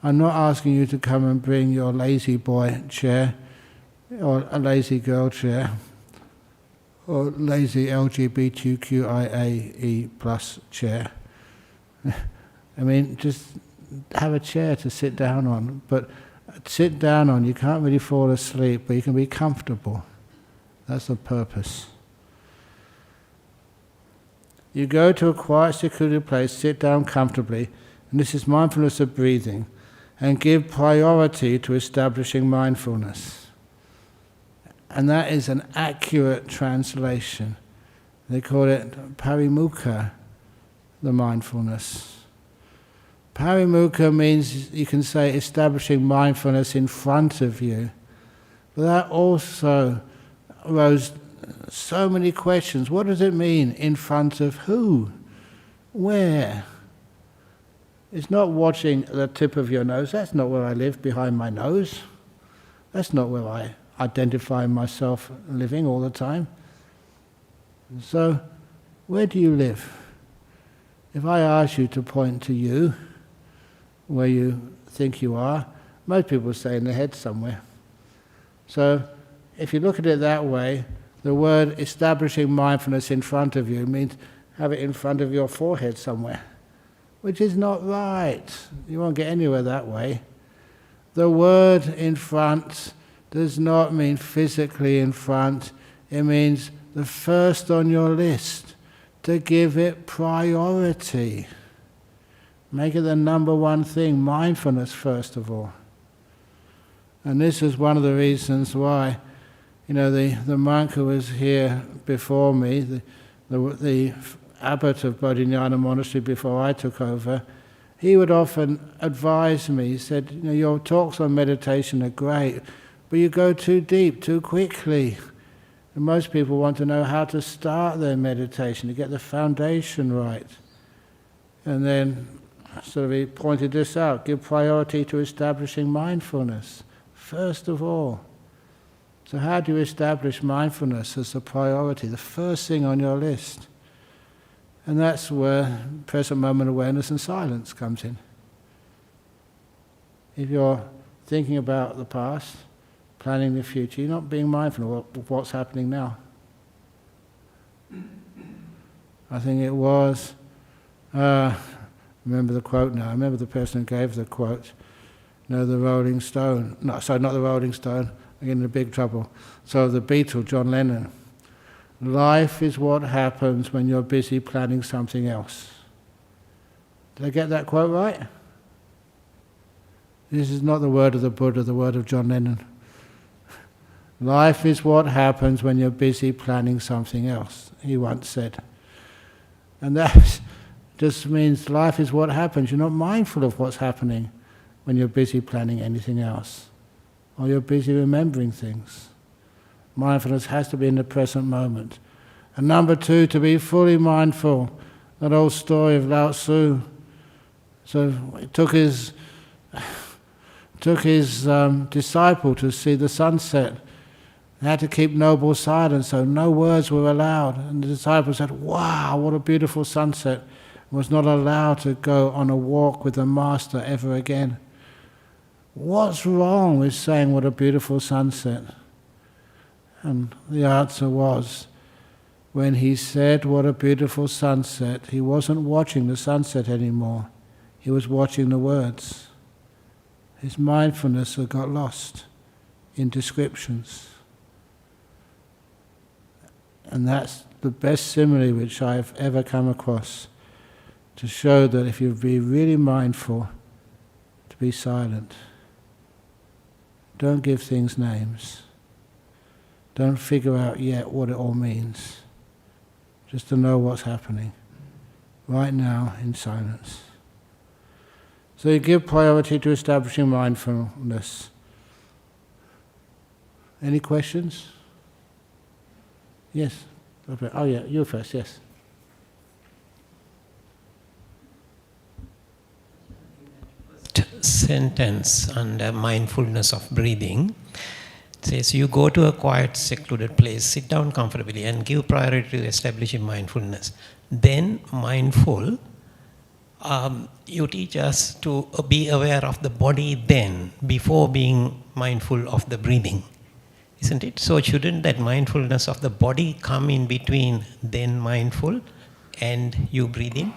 I'm not asking you to come and bring your lazy boy chair, or a lazy girl chair, or lazy LGBTQIAE plus chair. Just have a chair to sit down on. But sit down on, you can't really fall asleep, but you can be comfortable. That's the purpose. You go to a quiet, secluded place, sit down comfortably, and this is mindfulness of breathing, and give priority to establishing mindfulness. And that is an accurate translation. They call it parimukha, the mindfulness. Parimukha means, you can say, establishing mindfulness in front of you. But that also rose so many questions. What does it mean, in front of who? Where? It's not watching the tip of your nose. That's not where I live, behind my nose. That's not where I identify myself living all the time. So, where do you live? If I ask you to point to you, where you think you are, most people say in the head somewhere. So, if you look at it that way, the word establishing mindfulness in front of you means have it in front of your forehead somewhere, which is not right. You won't get anywhere that way. The word in front does not mean physically in front. It means the first on your list, to give it priority. Make it the number one thing, mindfulness first of all. And this is one of the reasons why, the monk who was here before me, the abbot of Bodhinyana Monastery before I took over, he would often advise me. He said, your talks on meditation are great, but you go too deep, too quickly. And most people want to know how to start their meditation, to get the foundation right. And then, he pointed this out, give priority to establishing mindfulness, first of all. So how do you establish mindfulness as a priority, the first thing on your list? And that's where present moment awareness and silence comes in. If you're thinking about the past, planning the future, you're not being mindful of what's happening now. I think it was, remember the quote now, I remember the person who gave the quote, the Rolling Stone, not the Rolling Stone, I'm getting in big trouble. So the Beatle, John Lennon, life is what happens when you're busy planning something else. Did I get that quote right? This is not the word of the Buddha, the word of John Lennon. Life is what happens when you're busy planning something else, he once said. And that just means life is what happens. You're not mindful of what's happening when you're busy planning anything else, or you're busy remembering things. Mindfulness has to be in the present moment. And number two, to be fully mindful. That old story of Lao Tzu. So he took his disciple to see the sunset. They had to keep noble silence, so no words were allowed. And the disciple said, "Wow, what a beautiful sunset." was not allowed to go on a walk with the Master ever again. What's wrong with saying what a beautiful sunset? And the answer was, when he said what a beautiful sunset, he wasn't watching the sunset anymore. He was watching the words. His mindfulness had got lost in descriptions. And that's the best simile which I've ever come across, to show that if you be really mindful, to be silent. Don't give things names. Don't figure out yet what it all means. Just to know what's happening right now in silence. So you give priority to establishing mindfulness. Any questions? Yes. Oh yeah, you first, yes. Sentence under mindfulness of breathing says, you go to a quiet, secluded place, sit down comfortably and give priority to establishing mindfulness. Then mindful, you teach us to be aware of the body then, before being mindful of the breathing. Isn't it? So shouldn't that mindfulness of the body come in between then mindful and you breathing?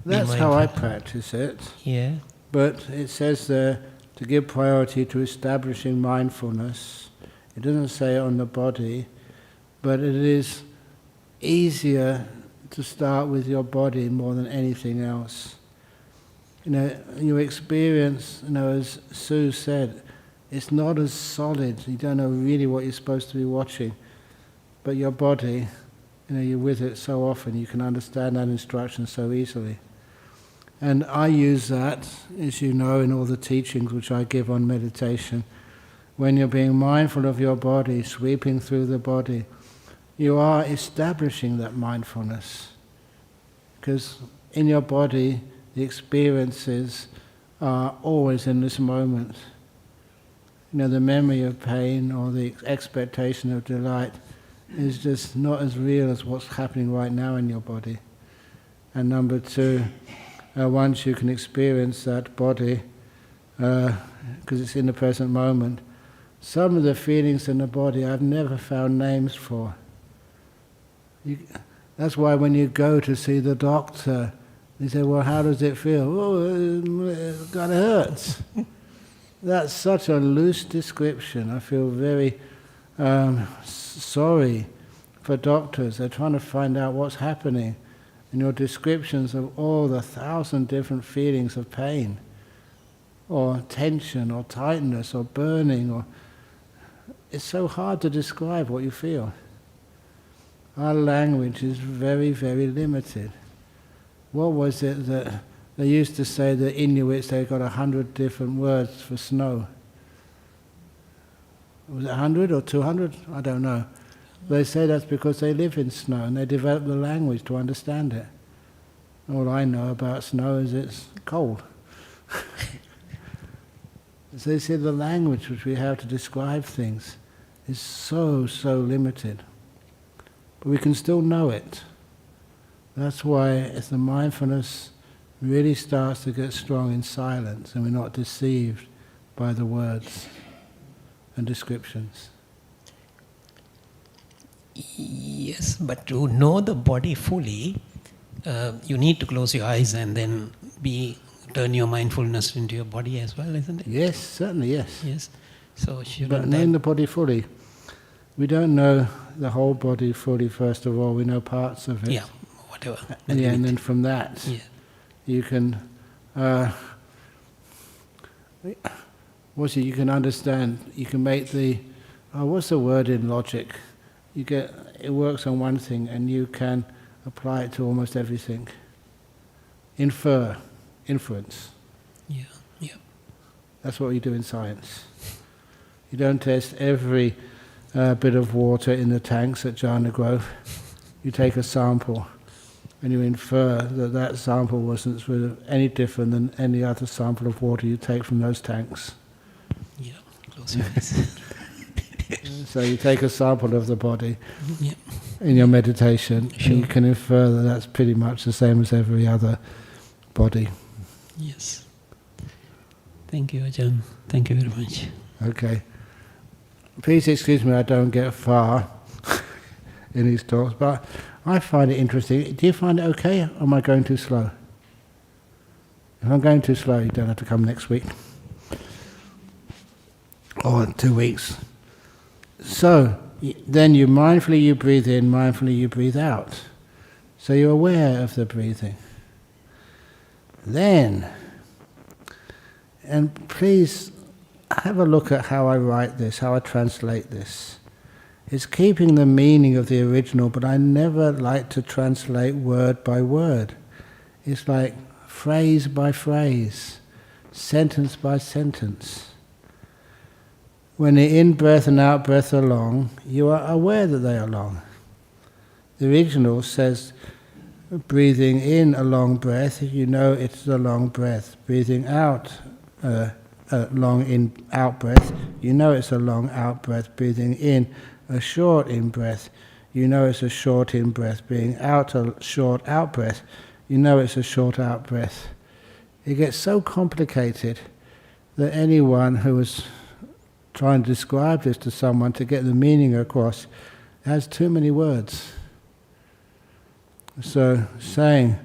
That's how I practice it. Yeah. But it says there to give priority to establishing mindfulness. It doesn't say on the body, but it is easier to start with your body more than anything else. You know, your experience, as Sue said, it's not as solid. You don't know really what you're supposed to be watching. But your body, you're with it so often, you can understand that instruction so easily. And I use that, as you know, in all the teachings which I give on meditation. When you're being mindful of your body, sweeping through the body, you are establishing that mindfulness. Because in your body, the experiences are always in this moment. The memory of pain or the expectation of delight is just not as real as what's happening right now in your body. And number two, once you can experience that body, because it's in the present moment, some of the feelings in the body I've never found names for. That's why when you go to see the doctor, they say, well, how does it feel? Oh, it kind of hurts. That's such a loose description. I feel very sorry for doctors. They're trying to find out what's happening. And your descriptions of all the 1,000 different feelings of pain, or tension, or tightness, or burning, it's so hard to describe what you feel. Our language is very, very limited. What was it that they used to say, the Inuits, they got 100 different words for snow? Was it 100 or 200? I don't know. They say that's because they live in snow and they develop the language to understand it. All I know about snow is it's cold. So they say the language which we have to describe things is so, so limited. But we can still know it. That's why as the mindfulness really starts to get strong in silence and we're not deceived by the words and descriptions. Yes, but to know the body fully, you need to close your eyes and then turn your mindfulness into your body as well, isn't it? Yes, certainly, yes. Yes. So but knowing the body fully, we don't know the whole body fully. First of all, we know parts of it. Yeah, whatever. And then from that, you can. You can understand. You can make the. What's the word in logic? It works on one thing, and you can apply it to almost everything. Inference. Yeah. That's what you do in science. You don't test every bit of water in the tanks at Jhana Grove. You take a sample, and you infer that sample wasn't sort of any different than any other sample of water you take from those tanks. Yeah, close your eyes. So you take a sample of the body Yeah. in your meditation, Sure. and you can infer that that's pretty much the same as every other body. Yes. Thank you, Ajahn. Thank you very much. Okay. Please excuse me, I don't get far in these talks, but I find it interesting. Do you find it okay, or am I going too slow? If I'm going too slow, you don't have to come next week. Or in 2 weeks. So, then you mindfully breathe in, mindfully you breathe out. So you're aware of the breathing. Then, and please have a look at how I write this, how I translate this. It's keeping the meaning of the original, but I never like to translate word by word. It's like phrase by phrase, sentence by sentence. When the in-breath and out-breath are long, you are aware that they are long. The original says, breathing in a long breath, you know it's a long breath. Breathing out a long in-out breath, you know it's a long out-breath. Breathing in a short in-breath, you know it's a short in-breath. Breathing out a short out-breath, you know it's a short out-breath. It gets so complicated that anyone who is trying to describe this to someone to get the meaning across has too many words. So saying,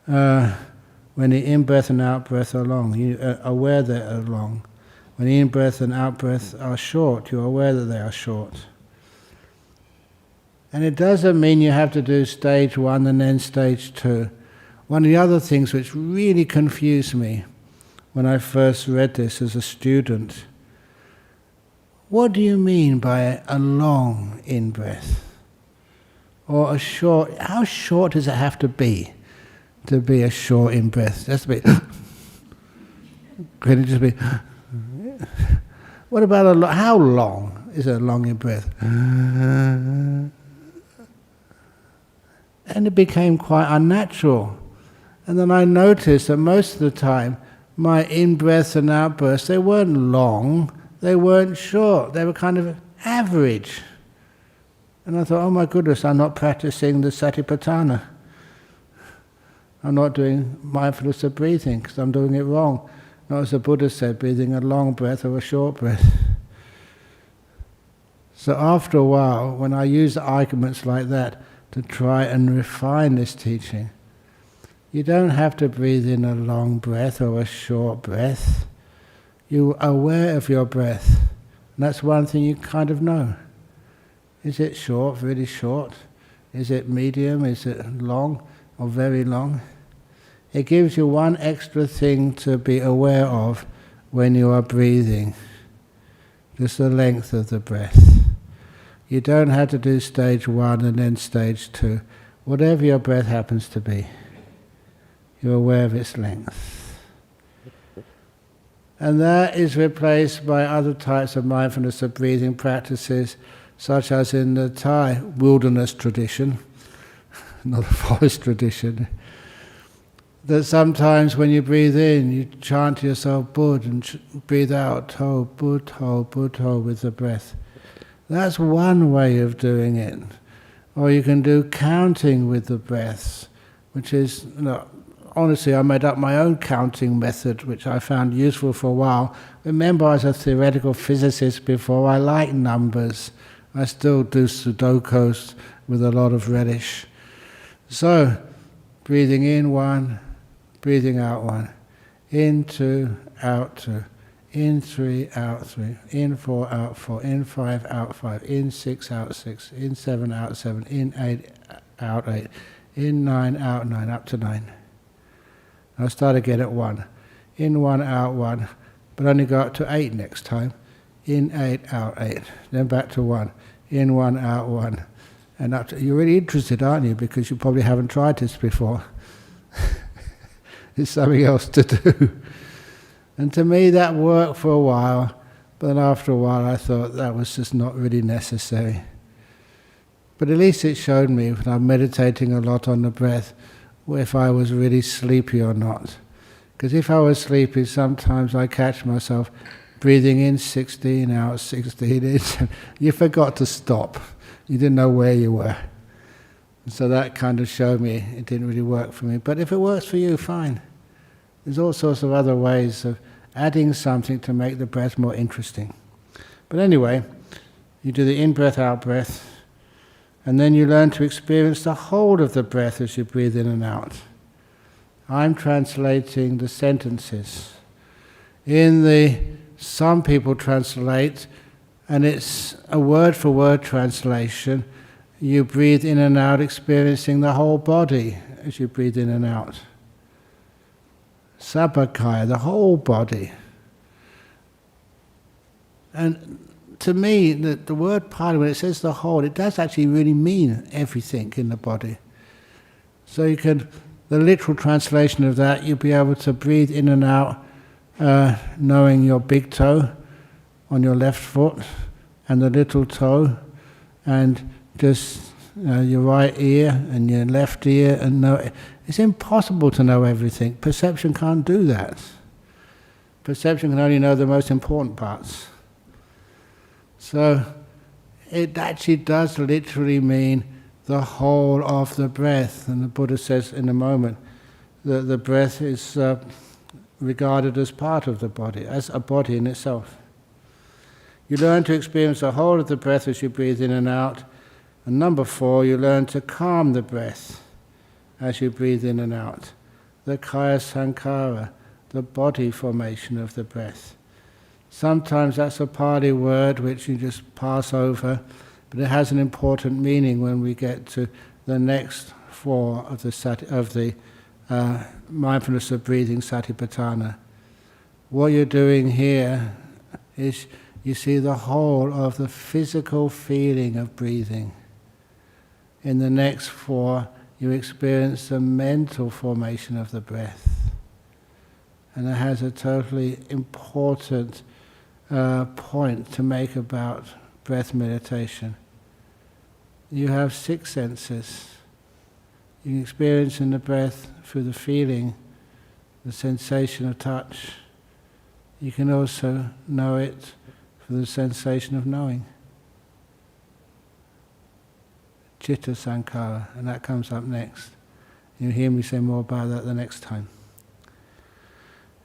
when the in-breath and out-breath are long, you are aware they are long. When the in-breath and out-breath are short, you are aware that they are short. And it doesn't mean you have to do stage 1 and then stage 2. One of the other things which really confused me when I first read this as a student, what do you mean by a long in-breath? Or a short, how short does it have to be a short in-breath? It has to be, can it just be, what about how long is a long in-breath? And it became quite unnatural. And then I noticed that most of the time, my in-breaths and out-breaths, they weren't long, they weren't short, they were kind of average. And I thought, oh my goodness, I'm not practicing the Satipatthana. I'm not doing mindfulness of breathing because I'm doing it wrong. Not as the Buddha said, breathing a long breath or a short breath. So after a while, when I use arguments like that to try and refine this teaching, you don't have to breathe in a long breath or a short breath. You're aware of your breath. And that's one thing you kind of know. Is it short, really short? Is it medium? Is it long or very long? It gives you one extra thing to be aware of when you are breathing. Just the length of the breath. You don't have to do stage 1 and then stage 2. Whatever your breath happens to be, you're aware of its length. And that is replaced by other types of mindfulness of breathing practices, such as in the Thai wilderness tradition, not a forest tradition, that sometimes when you breathe in, you chant to yourself Bud and breathe out Ho, Bud, Ho, with the breath. That's one way of doing it. Or you can do counting with the breaths, which is, honestly, I made up my own counting method, which I found useful for a while. Remember, I was a theoretical physicist before. I like numbers. I still do Sudokus with a lot of relish. So, breathing in 1, breathing out 1. In 2, out 2. In 3, out 3. In 4, out 4. In 5, out 5. In 6, out 6. In 7, out 7. In 8, out 8. In 9, out 9. Up to 9. I'll start again at 1. In 1, out 1. But only go up to 8 next time. In 8, out 8. Then back to 1. In 1, out 1. And up to, you're really interested, aren't you? Because you probably haven't tried this before. It's something else to do. And to me that worked for a while, but then after a while I thought that was just not really necessary. But at least it showed me, when I'm meditating a lot on the breath, if I was really sleepy or not. Because if I was sleepy, sometimes I catch myself breathing in 16, out 16, in. You forgot to stop. You didn't know where you were. So that kind of showed me it didn't really work for me. But if it works for you, fine. There's all sorts of other ways of adding something to make the breath more interesting. But anyway, you do the in-breath, out-breath, and then you learn to experience the whole of the breath as you breathe in and out. I'm translating the sentences. Some people translate, and it's a word-for-word translation. You breathe in and out, experiencing the whole body as you breathe in and out. Sabakaya, the whole body. And to me, the word pali, when it says the whole, it does actually really mean everything in the body. So the literal translation of that, you'll be able to breathe in and out, knowing your big toe on your left foot and the little toe, and just your right ear and your left ear, and know. It's impossible to know everything. Perception can't do that. Perception can only know the most important parts. So it actually does literally mean the whole of the breath. And the Buddha says in a moment that the breath is regarded as part of the body, as a body in itself. You learn to experience the whole of the breath as you breathe in and out. And number 4, you learn to calm the breath as you breathe in and out. The kaya sankara, the body formation of the breath. Sometimes that's a Pali word which you just pass over, but it has an important meaning when we get to the next 4 of the mindfulness of breathing, Satipatthana. What you're doing here is you see the whole of the physical feeling of breathing. In the next 4, you experience the mental formation of the breath. And it has a totally important point to make about breath meditation. You have 6 senses. You can experience in the breath through the feeling, the sensation of touch. You can also know it through the sensation of knowing. Chitta Sankara, and that comes up next. You'll hear me say more about that the next time.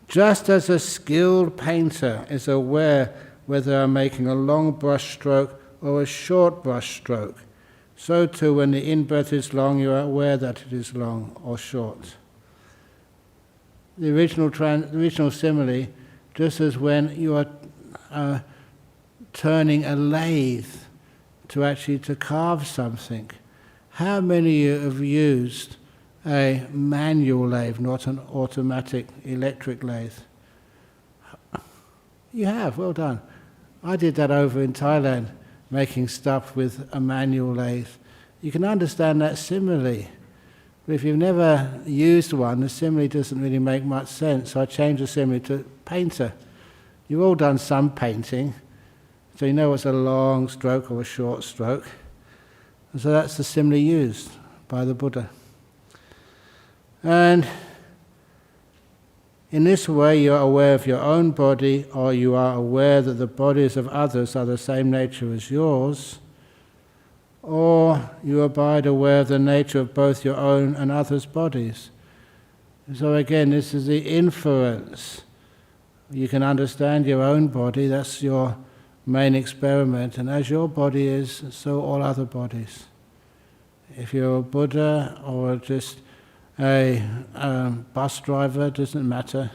Just as a skilled painter is aware whether I'm making a long brush stroke or a short brush stroke, so too when the in-breath is long, you are aware that it is long or short. The original simile, just as when you are turning a lathe to carve something. How many of you have used a manual lathe, not an automatic electric lathe? You have, well done. I did that over in Thailand, making stuff with a manual lathe. You can understand that simile. But if you've never used one, the simile doesn't really make much sense. So I changed the simile to painter. You've all done some painting, so you know what's a long stroke or a short stroke. And so that's the simile used by the Buddha. And in this way you are aware of your own body, or you are aware that the bodies of others are the same nature as yours, or you abide aware of the nature of both your own and others' bodies. So again, this is the inference. You can understand your own body, that's your main experiment, and as your body is, so all other bodies. If you're a Buddha or just a bus driver, it doesn't matter.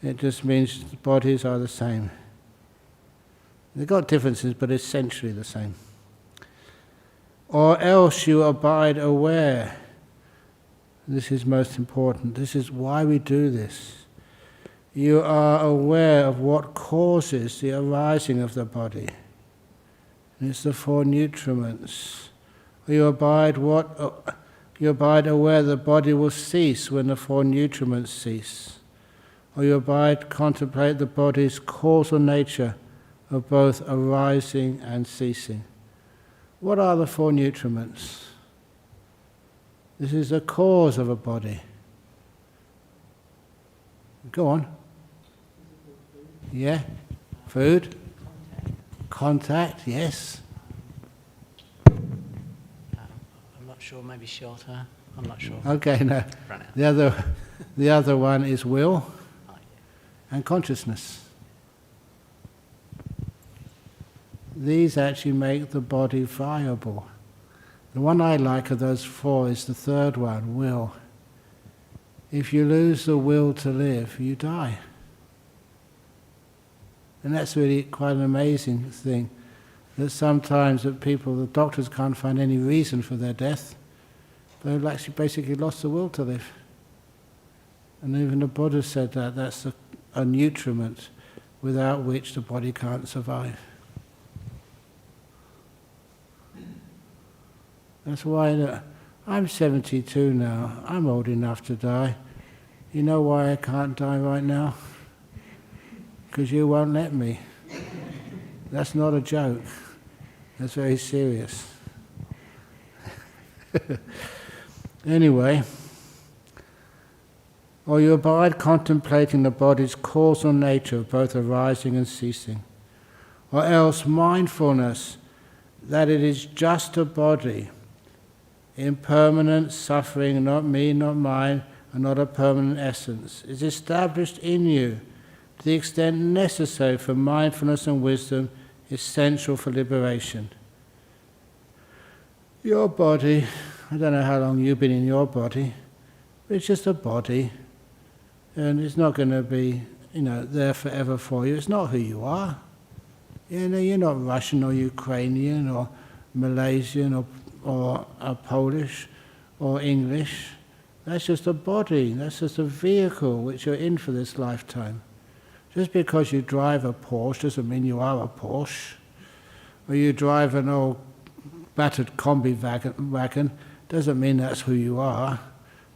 It just means the bodies are the same. They've got differences, but essentially the same. Or else you abide aware. This is most important. This is why we do this. You are aware of what causes the arising of the body. And it's the 4 nutriments. You abide aware the body will cease when the 4 nutriments cease. Or you contemplate the body's causal nature of both arising and ceasing. What are the 4 nutriments? This is the cause of a body. Go on. Yeah? Food? Contact, yes. I'm not sure, maybe shorter. I'm not sure. Okay, no. Run out. The other one is will Oh, yeah. and consciousness. These actually make the body viable. The one I like of those four is the third one, will. If you lose the will to live, you die. And that's really quite an amazing thing, that sometimes that people, the doctors can't find any reason for their death, but they've actually basically lost the will to live. And even the Buddha said that that's a nutriment without which the body can't survive. That's why I'm 72 now. I'm old enough to die. You know why I can't die right now? Because you won't let me. That's not a joke. That's very serious. Anyway, or you abide contemplating the body's causal nature, both arising and ceasing. Or else mindfulness that it is just a body, impermanent, suffering, not me, not mine, and not a permanent essence, is established in you to the extent necessary for mindfulness and wisdom, essential for liberation. Your body, I don't know how long you've been in your body, but it's just a body, and it's not going to be, there forever for you. It's not who you are. You're not Russian or Ukrainian or Malaysian or Polish or English. That's just a body. That's just a vehicle which you're in for this lifetime. Just because you drive a Porsche doesn't mean you are a Porsche. Or you drive an old battered combi wagon doesn't mean that's who you are.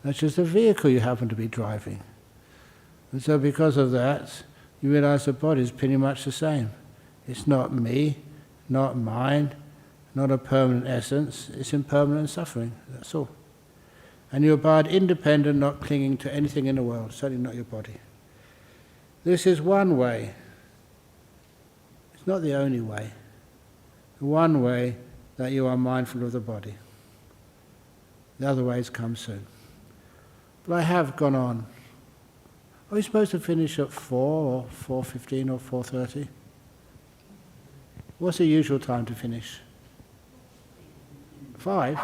That's just a vehicle you happen to be driving. And so because of that, you realize the body is pretty much the same. It's not me, not mine, not a permanent essence. It's impermanent suffering, that's all. And you abide independent, not clinging to anything in the world, certainly not your body. This is one way. It's not the only way. The one way that you are mindful of the body. The other ways come soon. But I have gone on. Are we supposed to finish at 4 or 4:15 or 4:30? What's the usual time to finish? 5?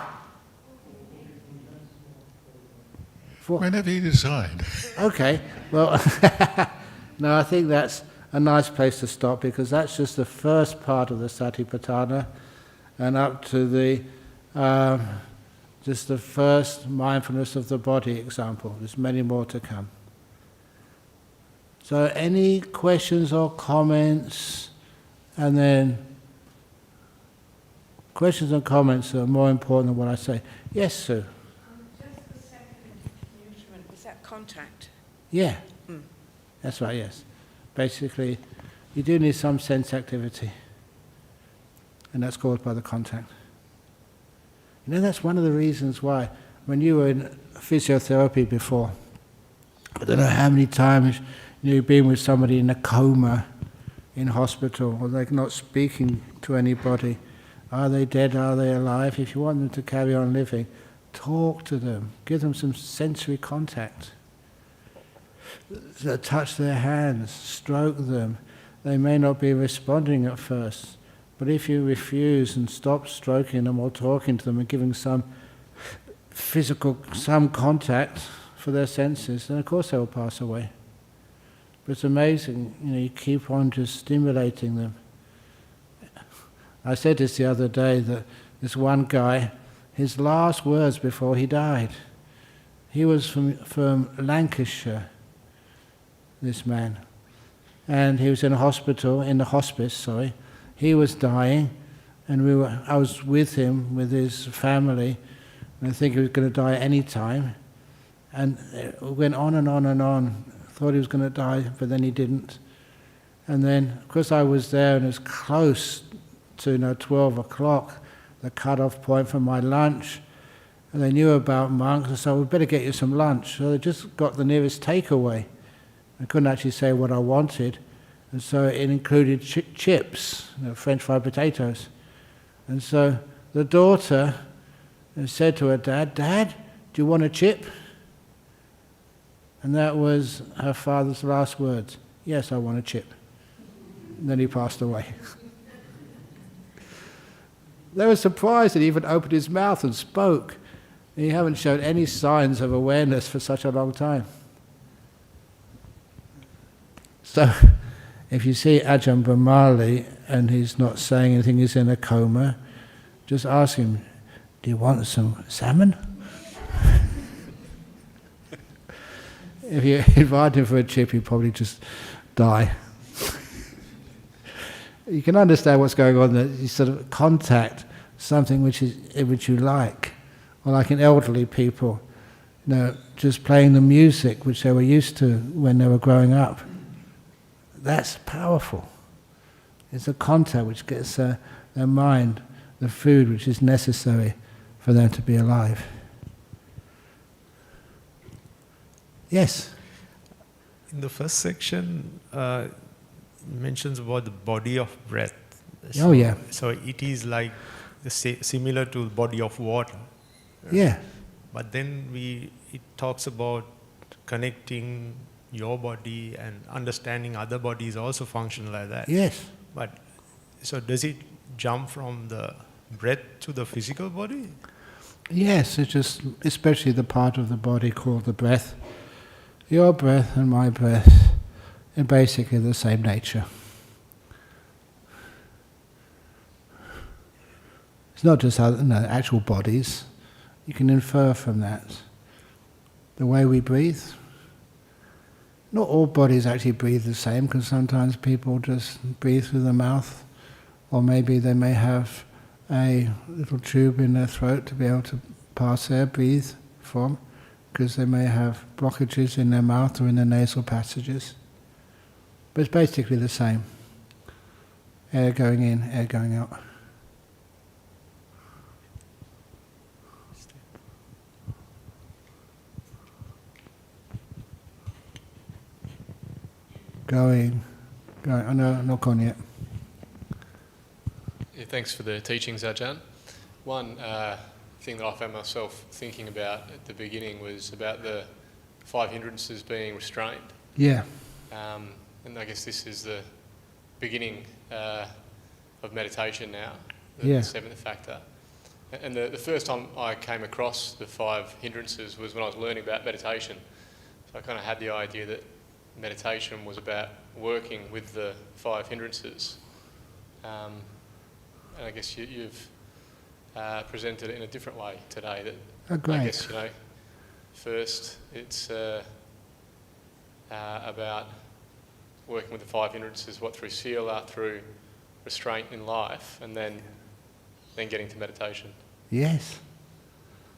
4? Whenever you decide. Okay, well, no, I think that's a nice place to stop because that's just the first part of the Satipatthana and up to the just the first mindfulness of the body example. There's many more to come. So any questions or comments? And then questions and comments are more important than what I say. Yes, Sue? Just the second nutriment, is that contact? Yeah. That's right, yes. Basically, you do need some sense activity. And that's caused by the contact. That's one of the reasons why, when you were in physiotherapy before, I don't know how many times you've been with somebody in a coma in hospital, or they're not speaking to anybody. Are they dead? Are they alive? If you want them to carry on living, talk to them. Give them some sensory contact. Touch their hands, stroke them. They may not be responding at first, but if you refuse and stop stroking them or talking to them and giving some some contact for their senses, then of course they will pass away. But it's amazing, you keep on just stimulating them. I said this the other day, that this one guy, his last words before he died, he was from Lancashire, this man, and he was in a hospital, in the hospice, he was dying, and I was with him, with his family, and I think he was going to die any time, and it went on and on and on. Thought he was going to die, but then he didn't. And then, of course, I was there, and it was close to 12 o'clock, the cut-off point for my lunch. And they knew about monks, and so we better get you some lunch. So they just got the nearest takeaway. I couldn't actually say what I wanted. And so it included chips, French fried potatoes. And so the daughter said to her dad, "Dad, do you want a chip?" And that was her father's last words. "Yes, I want a chip." And then he passed away. They were surprised that he even opened his mouth and spoke. He hadn't shown any signs of awareness for such a long time. So, if you see Ajahn Brahmali and he's not saying anything, he's in a coma, just ask him, "Do you want some salmon?" If you invite him for a chip, he'll probably just die. You can understand what's going on there. You sort of contact something which you like. Or like in elderly people, just playing the music which they were used to when they were growing up. That's powerful. It's a contact which gets their mind the food which is necessary for them to be alive. Yes? In the first section, it mentions about the body of breath. So, Oh, yeah. So it is like similar to the body of water. Yeah. But then it talks about connecting your body and understanding other bodies also function like that. Yes. But so does it jump from the breath to the physical body? Yes, it's just, especially the part of the body called the breath. Your breath and my breath are basically the same nature. It's not just actual bodies. You can infer from that. The way we breathe. Not all bodies actually breathe the same, because sometimes people just breathe through the mouth, or maybe they may have a little tube in their throat to be able to pass air, breathe from, because they may have blockages in their mouth or in their nasal passages. But it's basically the same. Air going in, air going out. Going. Oh, no, not gone yet. Yeah, thanks for the teachings, Ajahn. One thing that I found myself thinking about at the beginning was about the 5 hindrances being restrained. Yeah. And I guess this is the beginning of meditation now, the Yeah. 7th factor. And the first time I came across the 5 hindrances was when I was learning about meditation. So I kind of had the idea that meditation was about working with the 5 hindrances. And I guess you've presented it in a different way today. That Oh, great. I guess, first it's about working with the 5 hindrances, through sila, through restraint in life, and then getting to meditation. Yes.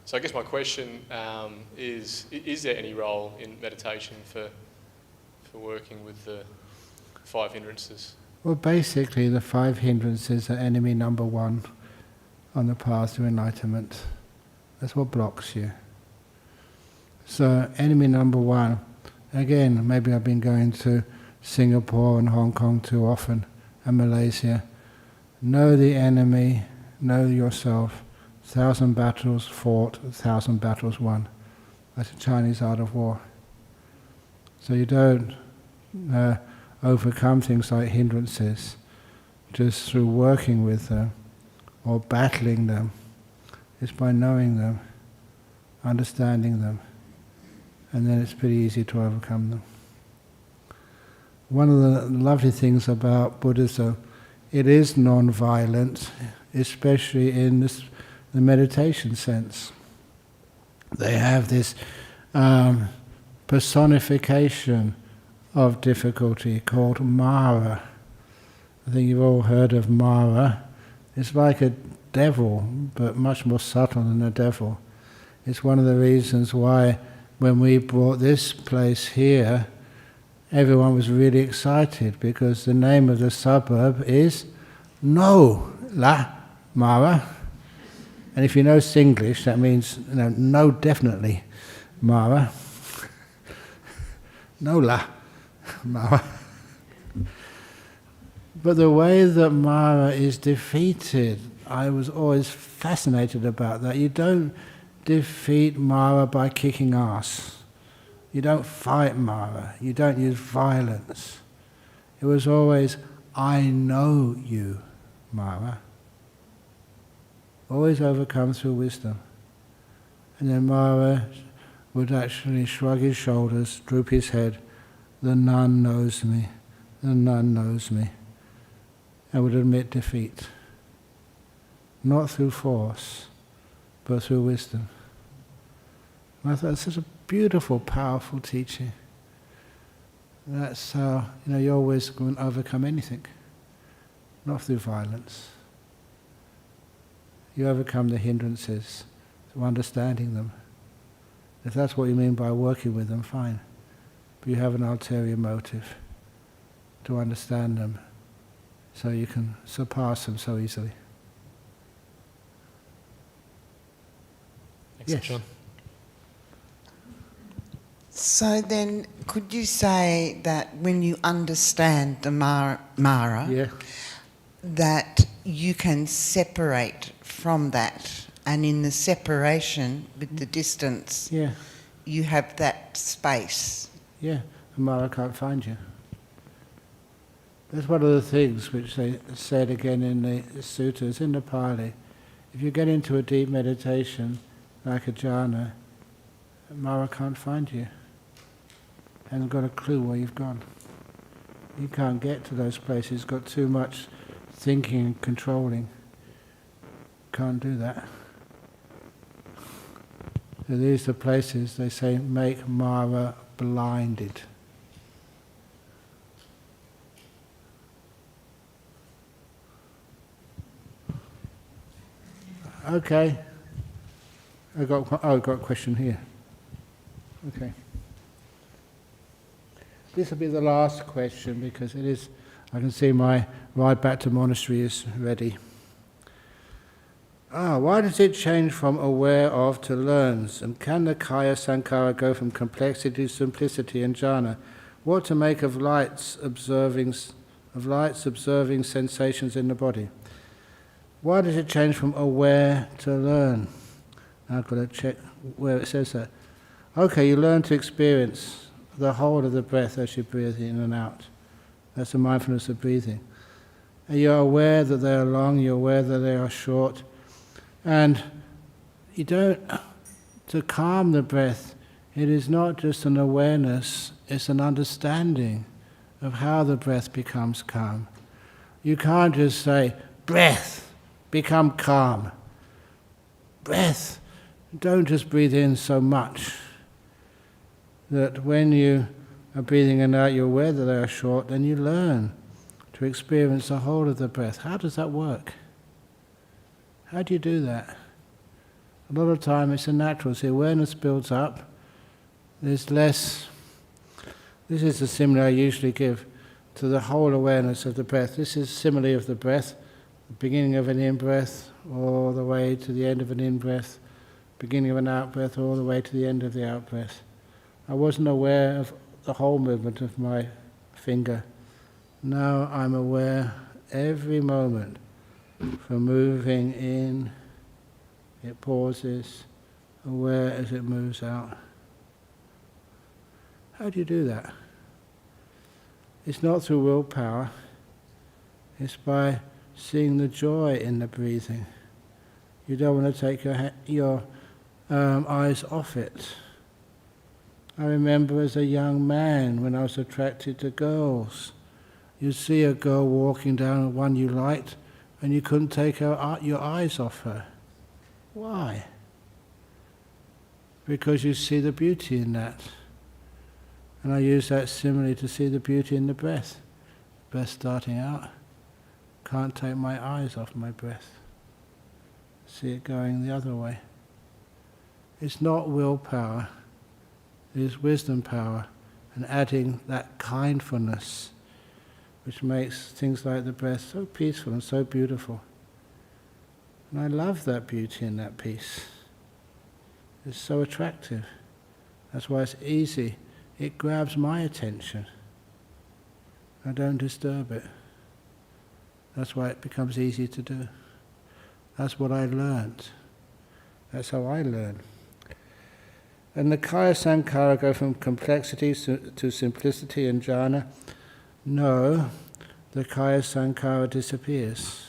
So I guess my question is there any role in meditation for working with the 5 hindrances? Well, basically, the 5 hindrances are enemy number 1 on the path to enlightenment. That's what blocks you. So, enemy number 1, again, maybe I've been going to Singapore and Hong Kong too often, and Malaysia. Know the enemy, know yourself. 1,000 battles fought, 1,000 battles won. That's the Chinese art of war. So you don't overcome things like hindrances just through working with them or battling them. It's by knowing them, understanding them, and then it's pretty easy to overcome them. One of the lovely things about Buddhism, it is non-violent, especially in the meditation sense. They have this personification of difficulty called Mara. I think you've all heard of Mara. It's like a devil, but much more subtle than a devil. It's one of the reasons why when we brought this place here, everyone was really excited, because the name of the suburb is No La Mara. And if you know Singlish, that means no, definitely Mara. No La Mara. But the way that Mara is defeated, I was always fascinated about that. You don't defeat Mara by kicking ass. You don't fight Mara. You don't use violence. It was always, I know you, Mara. Always overcome through wisdom. And then Mara would actually shrug his shoulders, droop his head. The nun knows me. The nun knows me. And would admit defeat. Not through force, but through wisdom. And I thought it's such a beautiful, powerful teaching. That's how, your wisdom can overcome anything. Not through violence. You overcome the hindrances through understanding them. If that's what you mean by working with them, fine. But you have an ulterior motive to understand them so you can surpass them so easily. Thanks, Yes. John. So then, could you say that when you understand the Mara, Yeah. that you can separate from that, and in the separation with the distance, Yeah. you have that space? Yeah. And Mara can't find you. That's one of the things which they said again in the sutras, in the Pali. If you get into a deep meditation, like a jhana, Mara can't find you. Hasn't got a clue where you've gone. You can't get to those places. It's got too much thinking and controlling. Can't do that. So these are places, they say, make Mara blinded. Okay. I've got a question here. Okay. This will be the last question because it is, I can see my ride back to monastery is ready. Why does it change from aware of to learns? And can the Kaya Sankara go from complexity to simplicity in jhana? What to make of lights observing sensations in the body? Why does it change from aware to learn? I've got to check where it says that. Okay, you learn to experience the whole of the breath as you breathe in and out. That's the mindfulness of breathing. And you're aware that they are long, you're aware that they are short. And you don't, to calm the breath, it is not just an awareness, it's an understanding of how the breath becomes calm. You can't just say, breath, become calm. Breath, don't just breathe in so much that when you are breathing in and out, you're aware that they are short, then you learn to experience the whole of the breath. How does that work? How do you do that? A lot of time it's a natural. The awareness builds up. There's less. This is the simile I usually give to the whole awareness of the breath. This is simile of the breath, the beginning of an in-breath all the way to the end of an in-breath, beginning of an out-breath all the way to the end of the out-breath. I wasn't aware of the whole movement of my finger. Now I'm aware every moment. From moving in, it pauses, aware as it moves out. How do you do that? It's not through willpower, it's by seeing the joy in the breathing. You don't want to take your eyes off it. I remember as a young man when I was attracted to girls, you'd see a girl walking down, one you liked, and you couldn't take your eyes off her. Why? Because you see the beauty in that. And I use that simile to see the beauty in the breath. Breath starting out. Can't take my eyes off my breath. See it going the other way. It's not willpower. It is wisdom power. And adding that kindfulness which makes things like the breath so peaceful and so beautiful. And I love that beauty and that peace. It's so attractive. That's why it's easy. It grabs my attention. I don't disturb it. That's why it becomes easy to do. That's what I learned. That's how I learn. And the Kaya Sankhara go from complexity to simplicity and jhana. No, the Kaya Sankhara disappears.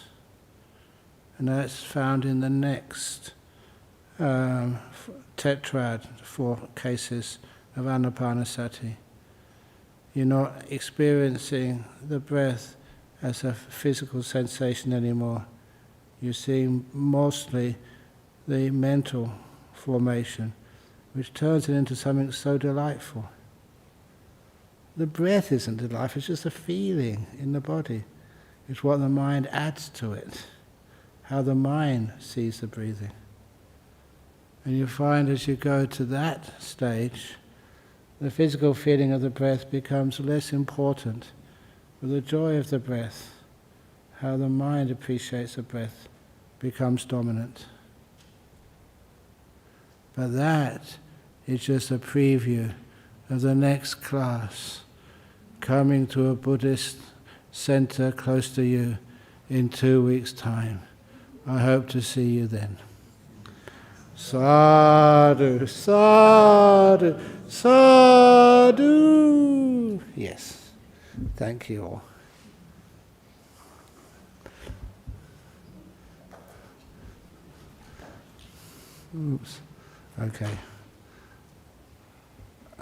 And that's found in the next tetrad, 4 cases of Anapanasati. You're not experiencing the breath as a physical sensation anymore. You're seeing mostly the mental formation, which turns it into something so delightful. The breath isn't delightful, it's just a feeling in the body. It's what the mind adds to it, how the mind sees the breathing. And you find as you go to that stage, the physical feeling of the breath becomes less important, but the joy of the breath, how the mind appreciates the breath, becomes dominant. But that is just a preview of the next class, coming to a Buddhist center close to you in 2 weeks' time. I hope to see you then. Sadhu, sadhu, sadhu. Yes. Thank you all. Oops. Okay.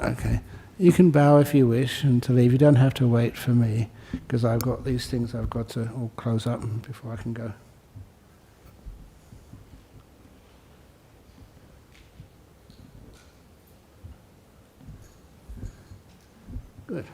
Okay. You can bow if you wish and to leave. You don't have to wait for me, because I've got these things I've got to all close up before I can go. Good.